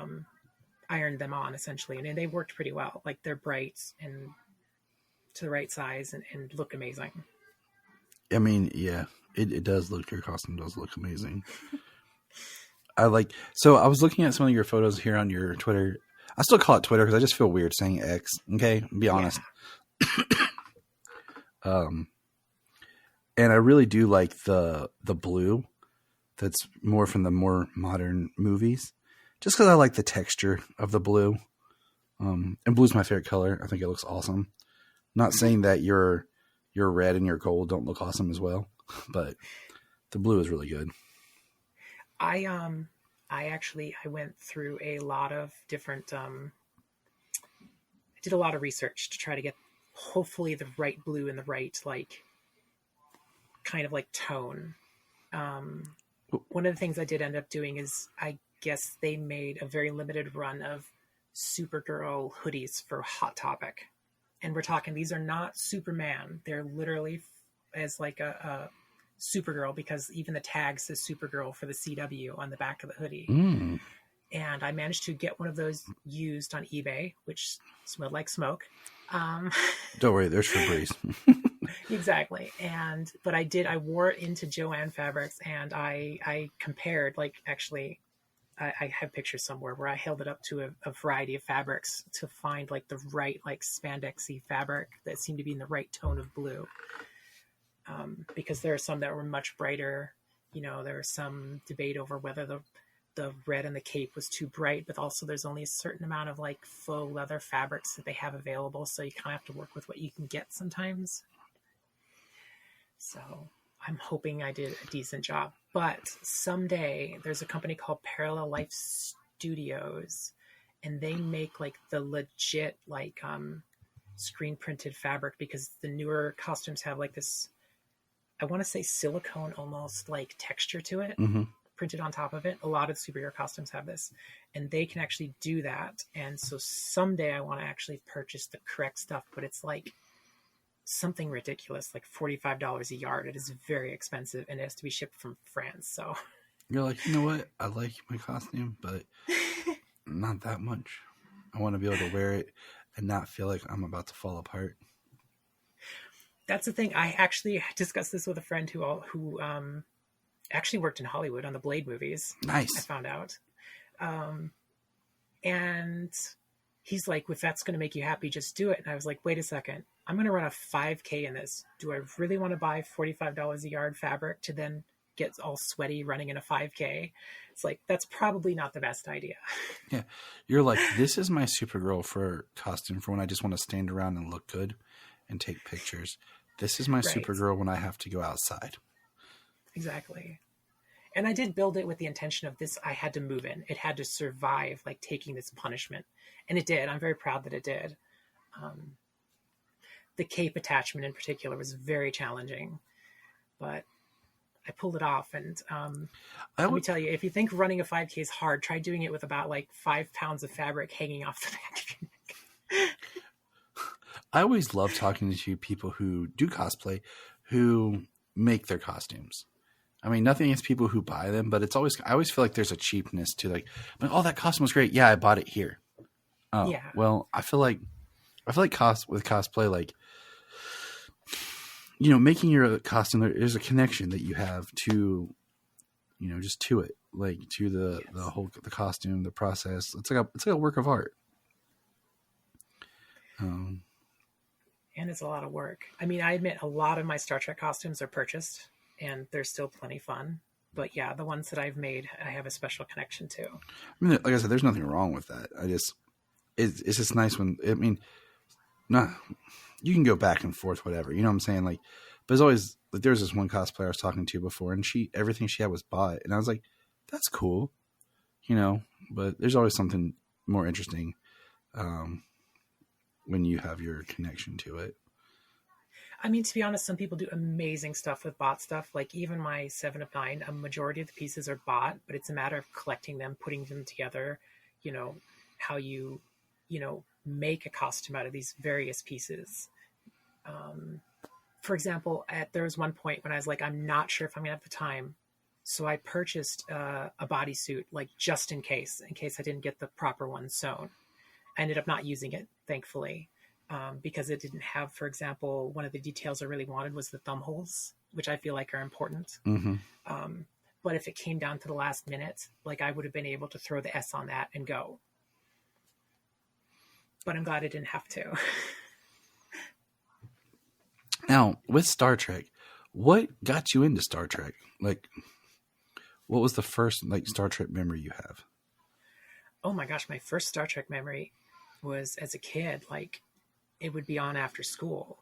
ironed them on essentially, and they worked pretty well. Like, they're bright and to the right size and look amazing. I mean, yeah, it does look, your costume does look amazing. I was looking at some of your photos here on your Twitter. I still call it Twitter because I just feel weird saying X. Okay, be honest. Yeah. And I really do like the blue that's more from the more modern movies, just because I like the texture of the blue. And blue's my favorite color. I think it looks awesome. Not saying that your red and your gold don't look awesome as well, but the blue is really good. I went through a lot of different, I did a lot of research to try to get hopefully the right blue and the right, like, kind of like tone. One of the things I did end up doing is, I guess they made a very limited run of Supergirl hoodies for Hot Topic. And we're talking, these are not Superman. They're literally as like a Supergirl, because even the tag says Supergirl for the CW on the back of the hoodie. And I managed to get one of those used on eBay, which smelled like smoke. Don't worry, there's Febreze. Exactly. But I wore it into Joanne Fabrics, and I compared, like, actually, I have pictures somewhere where I held it up to a variety of fabrics to find like the right, like, spandexy fabric that seemed to be in the right tone of blue. Because there are some that were much brighter. You know, there was some debate over whether the red in the cape was too bright, but also there's only a certain amount of like faux leather fabrics that they have available. So you kind of have to work with what you can get sometimes. So I'm hoping I did a decent job, but someday there's a company called Parallel Life Studios, and they make like the legit, like, screen printed fabric, because the newer costumes have like this, I want to say silicone almost like texture to it, printed on top of it. A lot of superhero costumes have this, and they can actually do that. And so someday I want to actually purchase the correct stuff, but it's like something ridiculous, like $45 a yard. It is very expensive, and it has to be shipped from France. So you're like, you know what? I like my costume, but not that much. I want to be able to wear it and not feel like I'm about to fall apart. That's the thing. I actually discussed this with a friend who actually worked in Hollywood on the Blade movies. Nice. I found out. And he's like, if that's going to make you happy, just do it. And I was like, wait a second, I'm going to run a 5K in this. Do I really want to buy $45 a yard fabric to then get all sweaty running in a 5K? It's like, that's probably not the best idea. Yeah. You're like, this is my Supergirl for costume for when I just want to stand around and look good and take pictures. This is my Supergirl when I have to go outside. Exactly. And I did build it with the intention of this. I had to move in. It had to survive, like taking this punishment. And it did. I'm very proud that it did. The cape attachment in particular was very challenging, but I pulled it off. And let me tell you, if you think running a 5K is hard, try doing it with about like 5 pounds of fabric hanging off the back of your neck. I always love talking to people who do cosplay, who make their costumes. I mean, nothing against people who buy them, but I always feel like there's a cheapness to like, oh, that costume was great. Yeah, I bought it here. Oh, yeah. Well, I feel like with cosplay, like, you know, making your costume, there's a connection that you have to, you know, just to it, like to the the costume, the process. It's like a work of art. And it's a lot of work. I mean, I admit a lot of my Star Trek costumes are purchased, and they're still plenty fun. But yeah, the ones that I've made, I have a special connection to. I mean, like I said, there's nothing wrong with that. It's just nice when, I mean, you can go back and forth, whatever, you know what I'm saying? Like, but there's always, like, there's this one cosplayer I was talking to before, and everything she had was bought. And I was like, that's cool, you know, but there's always something more interesting when you have your connection to it. I mean, to be honest, some people do amazing stuff with bought stuff. Like even my 7 of 9, a majority of the pieces are bought, but it's a matter of collecting them, putting them together, you know, how you know, make a costume out of these various pieces. For example, there was one point when I was like, I'm not sure if I'm gonna have the time. So I purchased a bodysuit, like just in case I didn't get the proper one sewn. I ended up not using it, thankfully. Because it didn't have, for example, one of the details I really wanted was the thumb holes, which I feel like are important. Mm-hmm. But if it came down to the last minute, like I would have been able to throw the S on that and go. But I'm glad I didn't have to. Now, with Star Trek, what got you into Star Trek? Like, what was the first Star Trek memory you have? Oh my gosh, my first Star Trek memory was as a kid, like, it would be on after school,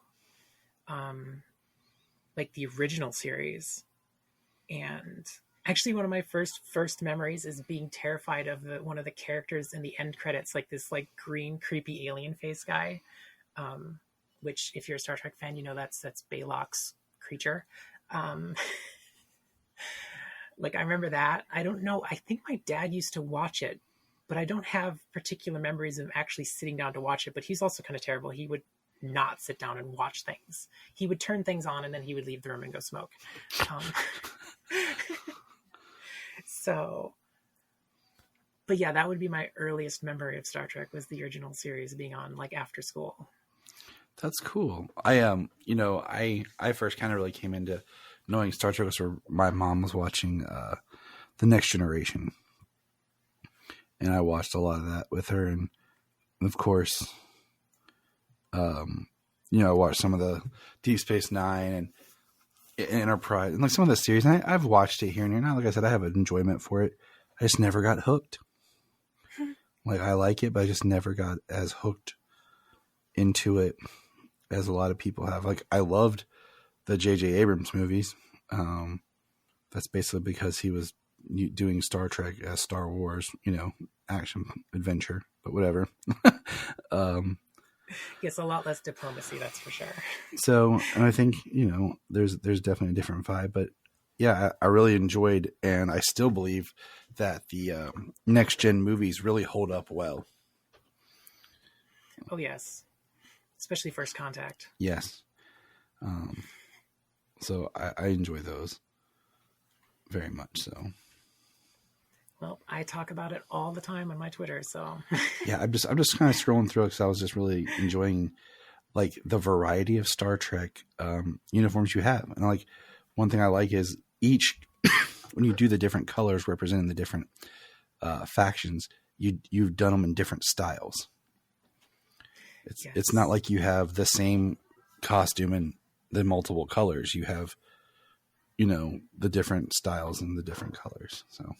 like the original series. And actually one of my first memories is being terrified of one of the characters in the end credits, like this like green creepy alien face guy, which if you're a Star Trek fan, you know that's Baylock's creature. Like I remember that. I don't know. I think my dad used to watch it, but I don't have particular memories of actually sitting down to watch it. But he's also kind of terrible. He would not sit down and watch things. He would turn things on and then he would leave the room and go smoke. But yeah, that would be my earliest memory of Star Trek, was the original series being on like after school. That's cool. I first kind of really came into knowing Star Trek was where my mom was watching The Next Generation. And I watched a lot of that with her. And of course, I watched some of the Deep Space Nine and Enterprise and like some of the series. And I've watched it here and there. Now, like I said, I have an enjoyment for it. I just never got hooked. Like I like it, but I just never got as hooked into it as a lot of people have. Like I loved the J.J. Abrams movies. That's basically because he was doing Star Trek as Star Wars, action adventure, but whatever. Yes, a lot less diplomacy, that's for sure. So, and I think, there's definitely a different vibe, but yeah, I really enjoyed, and I still believe that the next gen movies really hold up well. Oh yes, especially First Contact. Yes. So I enjoy those very much. So. Well, I talk about it all the time on my Twitter. So yeah, I'm just kind of scrolling through it because I was just really enjoying like the variety of Star Trek uniforms you have, and like one thing I like is each when you do the different colors representing the different factions, you've done them in different styles. It's not like you have the same costume in the multiple colors. You have, the different styles and the different colors. So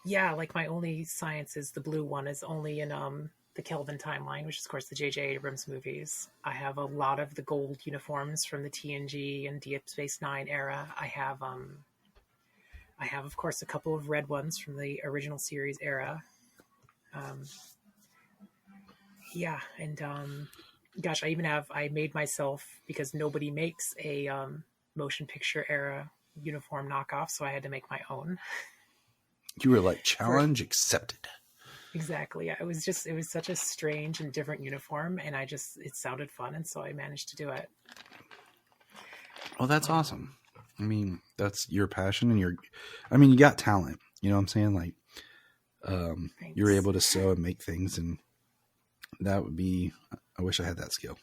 Yeah, like my only science is the blue one is only in the Kelvin timeline, which is of course the J.J. Abrams movies. I have a lot of the gold uniforms from the TNG and Deep Space Nine era. I have of course a couple of red ones from the original series era. And gosh, I made myself, because nobody makes a motion picture era uniform knockoff, so I had to make my own. you were like, challenge accepted. Exactly. Yeah, it was such a strange and different uniform, and it sounded fun, and so I managed to do it. Well, that's awesome. I mean, that's your passion, and you got talent. You know what I'm saying? Like, you're able to sew and make things, and that would be, I wish I had that skill.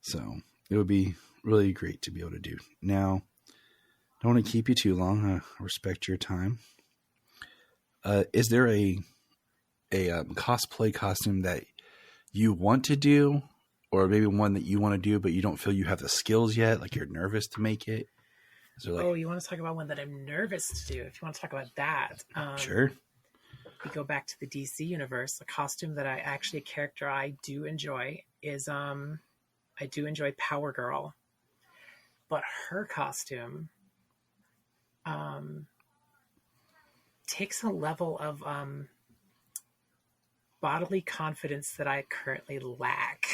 So it would be really great to be able to do. Now, I don't want to keep you too long. I respect your time. Is there a cosplay costume that you want to do, or maybe one that you want to do, but you don't feel you have the skills yet? Like you're nervous to make it? You want to talk about one that I'm nervous to do? If you want to talk about that. Sure. We go back to the DC universe. The costume that a character I do enjoy is, I do enjoy Power Girl, but her costume, takes a level of, bodily confidence that I currently lack.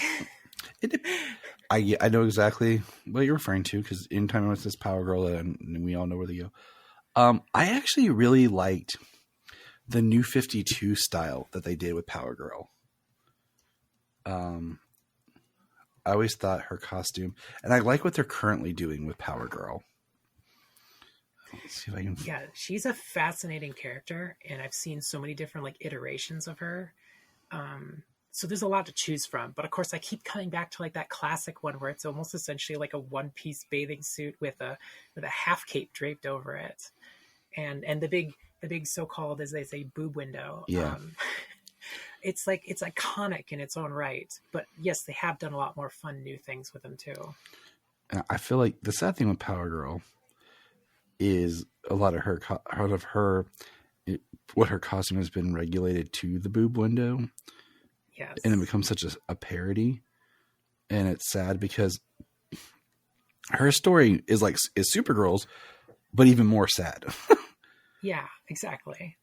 I know exactly what you're referring to, because anytime it's this Power Girl, and we all know where they go. I actually really liked the New 52 style that they did with Power Girl. I always thought her costume, and I like what they're currently doing with Power Girl. Let's see if I can. Yeah, she's a fascinating character, and I've seen so many different iterations of her. So there's a lot to choose from, but of course I keep coming back to that classic one where it's almost essentially like a one-piece bathing suit with a half cape draped over it, and the big so-called, as they say, boob window. Yeah. It's iconic in its own right, but yes, they have done a lot more fun new things with them too. I feel like the sad thing with Power Girl is a lot of what her costume has been regulated to the boob window. Yes. And it becomes such a parody, and it's sad because her story is Supergirl's, but even more sad. Yeah, exactly.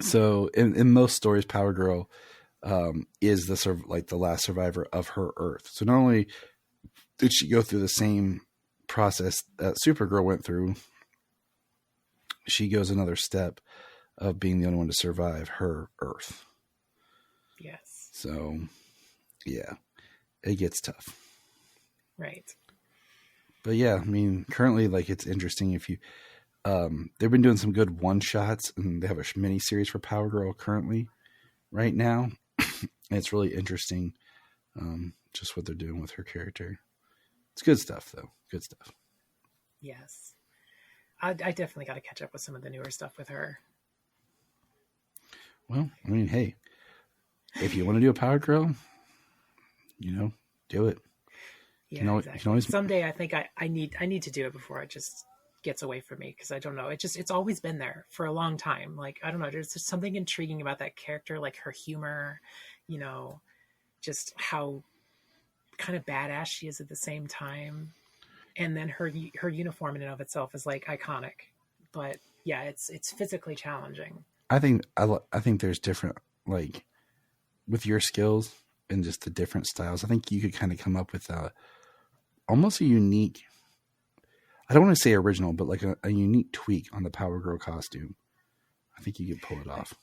So in most stories, Power Girl is the last survivor of her Earth. So not only did she go through the same process that Supergirl went through, she goes another step of being the only one to survive her Earth. Yes. So, yeah, it gets tough. Right. But yeah, I mean, currently, it's interesting if you, they've been doing some good one-shots, and they have a mini series for Power Girl currently right now. And it's really interesting, just what they're doing with her character. It's good stuff, though. Good stuff. Yes. I definitely got to catch up with some of the newer stuff with her. Well, I mean, hey, if you want to do a Power Girl, do it. Yeah, exactly. You can always... Someday I think I need to do it before it just gets away from me, because I don't know. It's always been there for a long time. I don't know. There's just something intriguing about that character, her humor, just how kind of badass she is at the same time. And then her uniform in and of itself is iconic. But yeah, it's physically challenging. I think there's different, with your skills and just the different styles, I think you could kind of come up with almost a unique, I don't want to say original, but a unique tweak on the Power Girl costume. I think you could pull it off.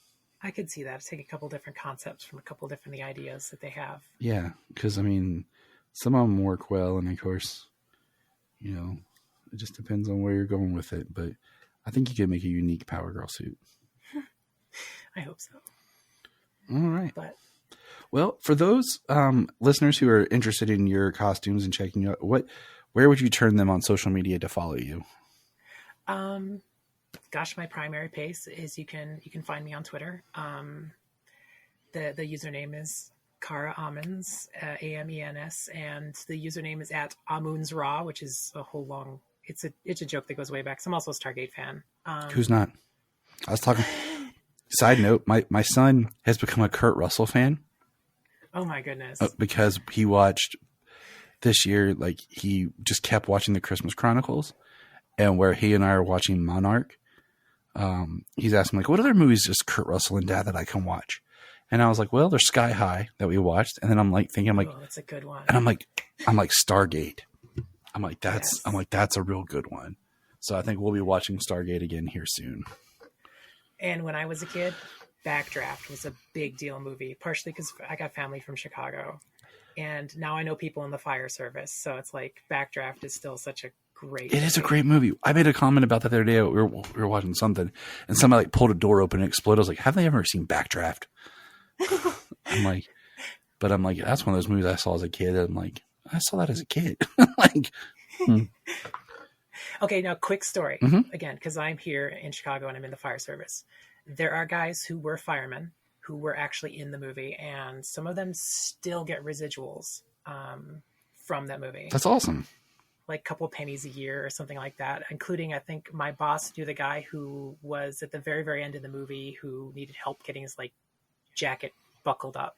I could see that. Take a couple different concepts from a couple different ideas that they have. Yeah, because I mean, some of them work well, and of course, it just depends on where you're going with it. But I think you could make a unique Power Girl suit. I hope so. All right. Well, for those listeners who are interested in your costumes and checking you out, where would you turn them on social media to follow you? Gosh, my primary place is you can find me on Twitter. The username is Kara Amens, AMENS, and the username is at Amun's Raw, which is a whole long. It's a joke that goes way back. So I'm also a Stargate fan. Who's not? I was talking. Side note: my son has become a Kurt Russell fan. Oh my goodness! Because he watched this year, like he just kept watching the Christmas Chronicles, and where he and I are watching Monarch. He's asking like, what other movies does Kurt Russell and Dad that I can watch? And I was like, well, there's Sky High that we watched. And then I'm like thinking, oh, that's a good one. And I'm like Stargate. I'm like, that's a real good one. So I think we'll be watching Stargate again here soon. And when I was a kid, Backdraft was a big deal movie, partially because I got family from Chicago. And now I know people in the fire service. So it's like Backdraft is still such a great movie. Is a great movie. I made a comment about that the other day. We were watching something and somebody like pulled a door open and exploded. I was like, have they ever seen Backdraft? I'm like, that's one of those movies I saw as a kid. I'm like, I saw that as a kid. Like, Okay, now quick story. Mm-hmm. Again, because I'm here in Chicago and I'm in the fire service. There are guys who were firemen who were actually in the movie, and some of them still get residuals from that movie. That's awesome. Like a couple pennies a year or something like that, including, I think, my boss knew the guy who was at the very, very end of the movie who needed help getting his like jacket buckled up.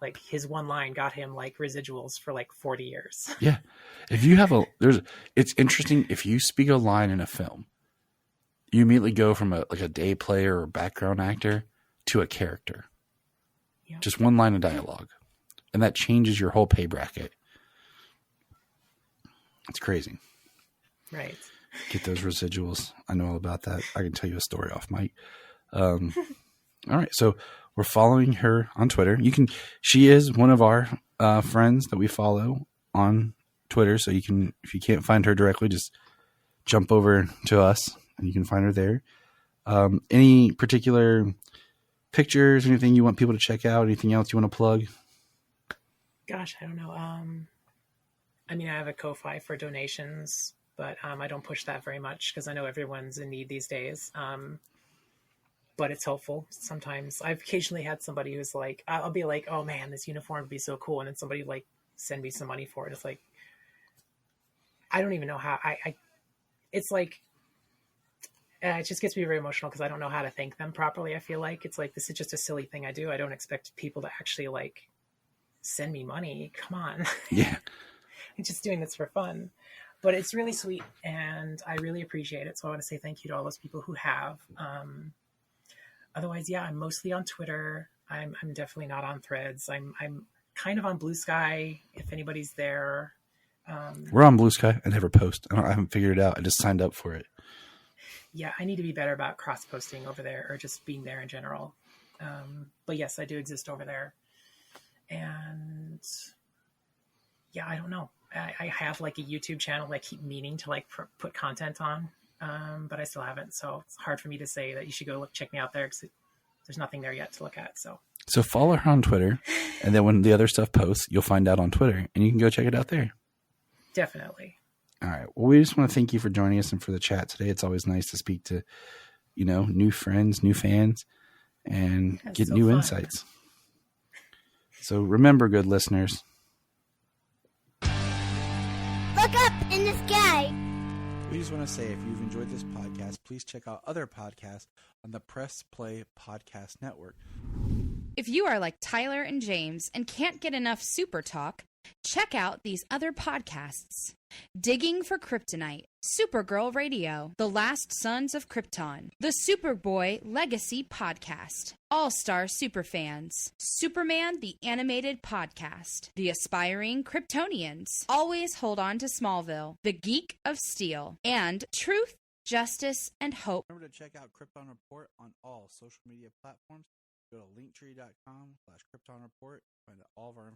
Like his one line got him like residuals for like 40 years. Yeah. If you have it's interesting. If you speak a line in a film, you immediately go from a day player or background actor to a character. Yep. Just one line of dialogue. And that changes your whole pay bracket. It's crazy. Right. Get those residuals. I know all about that. I can tell you a story off mic. All right. So we're following her on Twitter. She is one of our friends that we follow on Twitter. So if you can't find her directly, just jump over to us and you can find her there. Any particular pictures, anything you want people to check out? Anything else you want to plug? Gosh, I don't know. I mean, I have a Ko-Fi for donations, but I don't push that very much because I know everyone's in need these days. But it's helpful sometimes. I've occasionally had somebody who's like, I'll be like, oh man, this uniform would be so cool. And then somebody like send me some money for it. It's like, I don't even know how it's like, it just gets me very emotional because I don't know how to thank them properly. I feel like it's like, this is just a silly thing I do. I don't expect people to actually like send me money. Come on. Yeah. I'm just doing this for fun, but it's really sweet and I really appreciate it. So I want to say thank you to all those people who have, otherwise, yeah, I'm mostly on Twitter. I'm definitely not on Threads. I'm kind of on Blue Sky if anybody's there. We're on Blue Sky. I never post. I haven't figured it out. I just signed up for it. Yeah, I need to be better about cross-posting over there or just being there in general. But yes, I do exist over there. And yeah, I don't know. I have like a YouTube channel that I keep meaning to like put content on. But I still haven't. So it's hard for me to say that you should go check me out there because there's nothing there yet to look at. So follow her on Twitter. And then when the other stuff posts, you'll find out on Twitter and you can go check it out there. Definitely. All right. Well, we just want to thank you for joining us and for the chat today. It's always nice to speak to, new friends, new fans, and get new insights. So remember, good listeners. Look up in the sky. We just want to say if you've enjoyed this podcast, please check out other podcasts on the Press Play Podcast Network. If you are like Tyler and James and can't get enough super talk, check out these other podcasts. Digging for Kryptonite, Supergirl Radio, The Last Sons of Krypton, The Superboy Legacy Podcast, All-Star Superfans, Superman the Animated Podcast, The Aspiring Kryptonians, Always Hold On to Smallville, The Geek of Steel, and Truth, Justice, and Hope. Remember to check out Krypton Report on all social media platforms. Go to linktree.com/Krypton Report. Find out all of our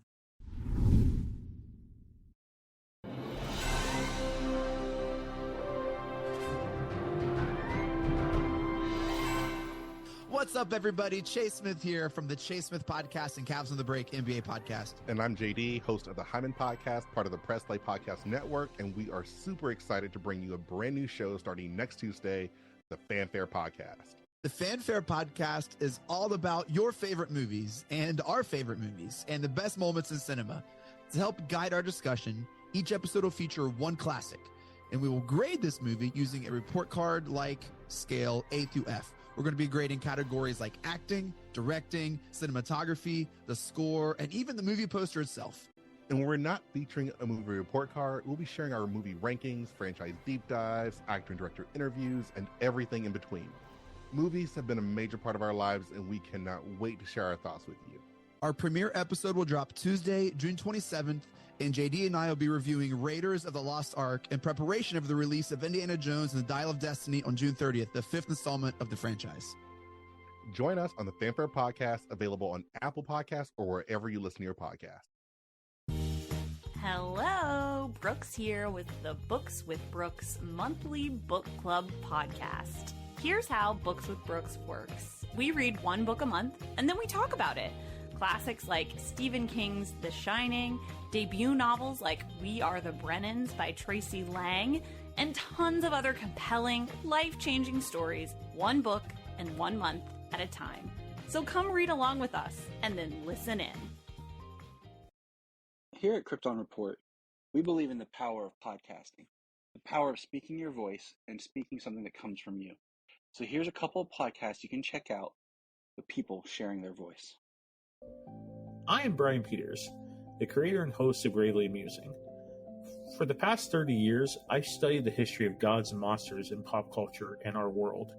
What's up, everybody? Chase Smith here from the Chase Smith Podcast and Cavs on the Break NBA Podcast. And I'm JD, host of the Hyman Podcast, part of the Press Play Podcast Network, and we are super excited to bring you a brand new show starting next Tuesday, the Fanfare Podcast. The Fanfare Podcast is all about your favorite movies and our favorite movies and the best moments in cinema. To help guide our discussion, each episode will feature one classic, and we will grade this movie using a report card-like scale A through F. We're going to be grading categories like acting, directing, cinematography, the score, and even the movie poster itself. And when we're not featuring a movie report card, we'll be sharing our movie rankings, franchise deep dives, actor and director interviews, and everything in between. Movies have been a major part of our lives, and we cannot wait to share our thoughts with you. Our premiere episode will drop Tuesday, June 27th, and JD and I will be reviewing Raiders of the Lost Ark in preparation of the release of Indiana Jones and the Dial of Destiny on June 30th, the 5th installment of the franchise. Join us on the Fanfare Podcast, available on Apple Podcasts or wherever you listen to your podcast. Hello, Brooks here with the Books with Brooks monthly book club podcast. Here's how Books with Brooks works. We read one book a month, and then we talk about it. Classics like Stephen King's The Shining, debut novels like We Are the Brennans by Tracy Lang, and tons of other compelling, life-changing stories, one book and 1 month at a time. So come read along with us, and then listen in. Here at Krypton Report, we believe in the power of podcasting, the power of speaking your voice and speaking something that comes from you. So here's a couple of podcasts you can check out with people sharing their voice. I am Brian Peters, the creator and host of Gravely Amusing. For the past 30 years, I've studied the history of gods and monsters in pop culture and our world.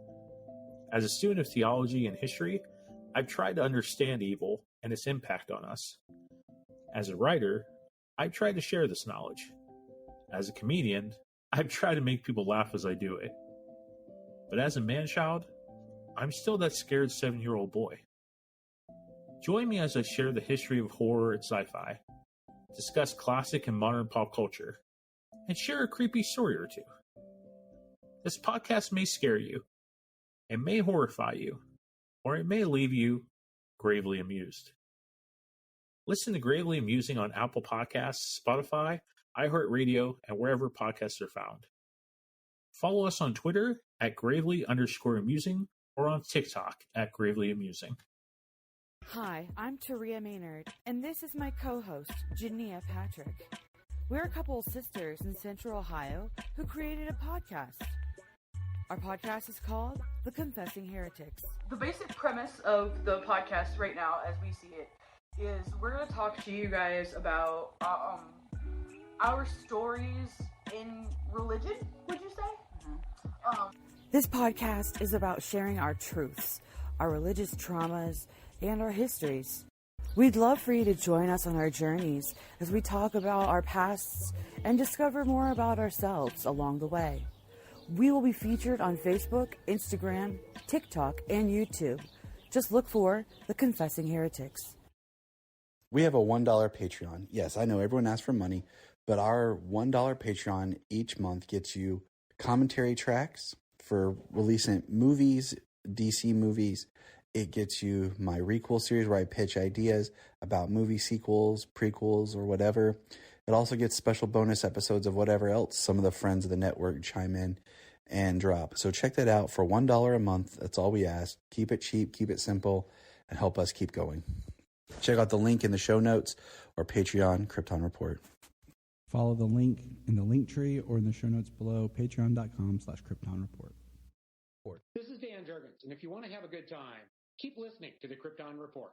As a student of theology and history, I've tried to understand evil and its impact on us. As a writer, I've tried to share this knowledge. As a comedian, I've tried to make people laugh as I do it. But as a man-child, I'm still that scared 7-year-old boy. Join me as I share the history of horror and sci-fi, discuss classic and modern pop culture, and share a creepy story or two. This podcast may scare you, it may horrify you, or it may leave you gravely amused. Listen to Gravely Amusing on Apple Podcasts, Spotify, iHeartRadio, and wherever podcasts are found. Follow us on Twitter at Gravely_Amusing or on TikTok at Gravely Amusing. Hi, I'm Taria Maynard, and this is my co-host, Jania Patrick. We're a couple of sisters in Central Ohio who created a podcast. Our podcast is called The Confessing Heretics. The basic premise of the podcast right now, as we see it, is we're going to talk to you guys about our stories in religion, would you say? This podcast is about sharing our truths, our religious traumas, and our histories. We'd love for you to join us on our journeys as we talk about our pasts and discover more about ourselves along the way. We will be featured on Facebook, Instagram, TikTok, and YouTube. Just look for The Confessing Heretics. We have a $1 Patreon. Yes, I know everyone asks for money, but our $1 Patreon each month gets you commentary tracks for releasing movies, DC movies. It gets you my Requel series where I pitch ideas about movie sequels, prequels, or whatever. It also gets special bonus episodes of whatever else some of the friends of the network chime in and drop. So check that out for $1 a month. That's all we ask. Keep it cheap, keep it simple, and help us keep going. Check out the link in the show notes or Patreon Krypton Report. Follow the link in the link tree or in the show notes below, patreon.com/Krypton Report. This is Dan Jurgens, and if you want to have a good time, keep listening to the Krypton Report.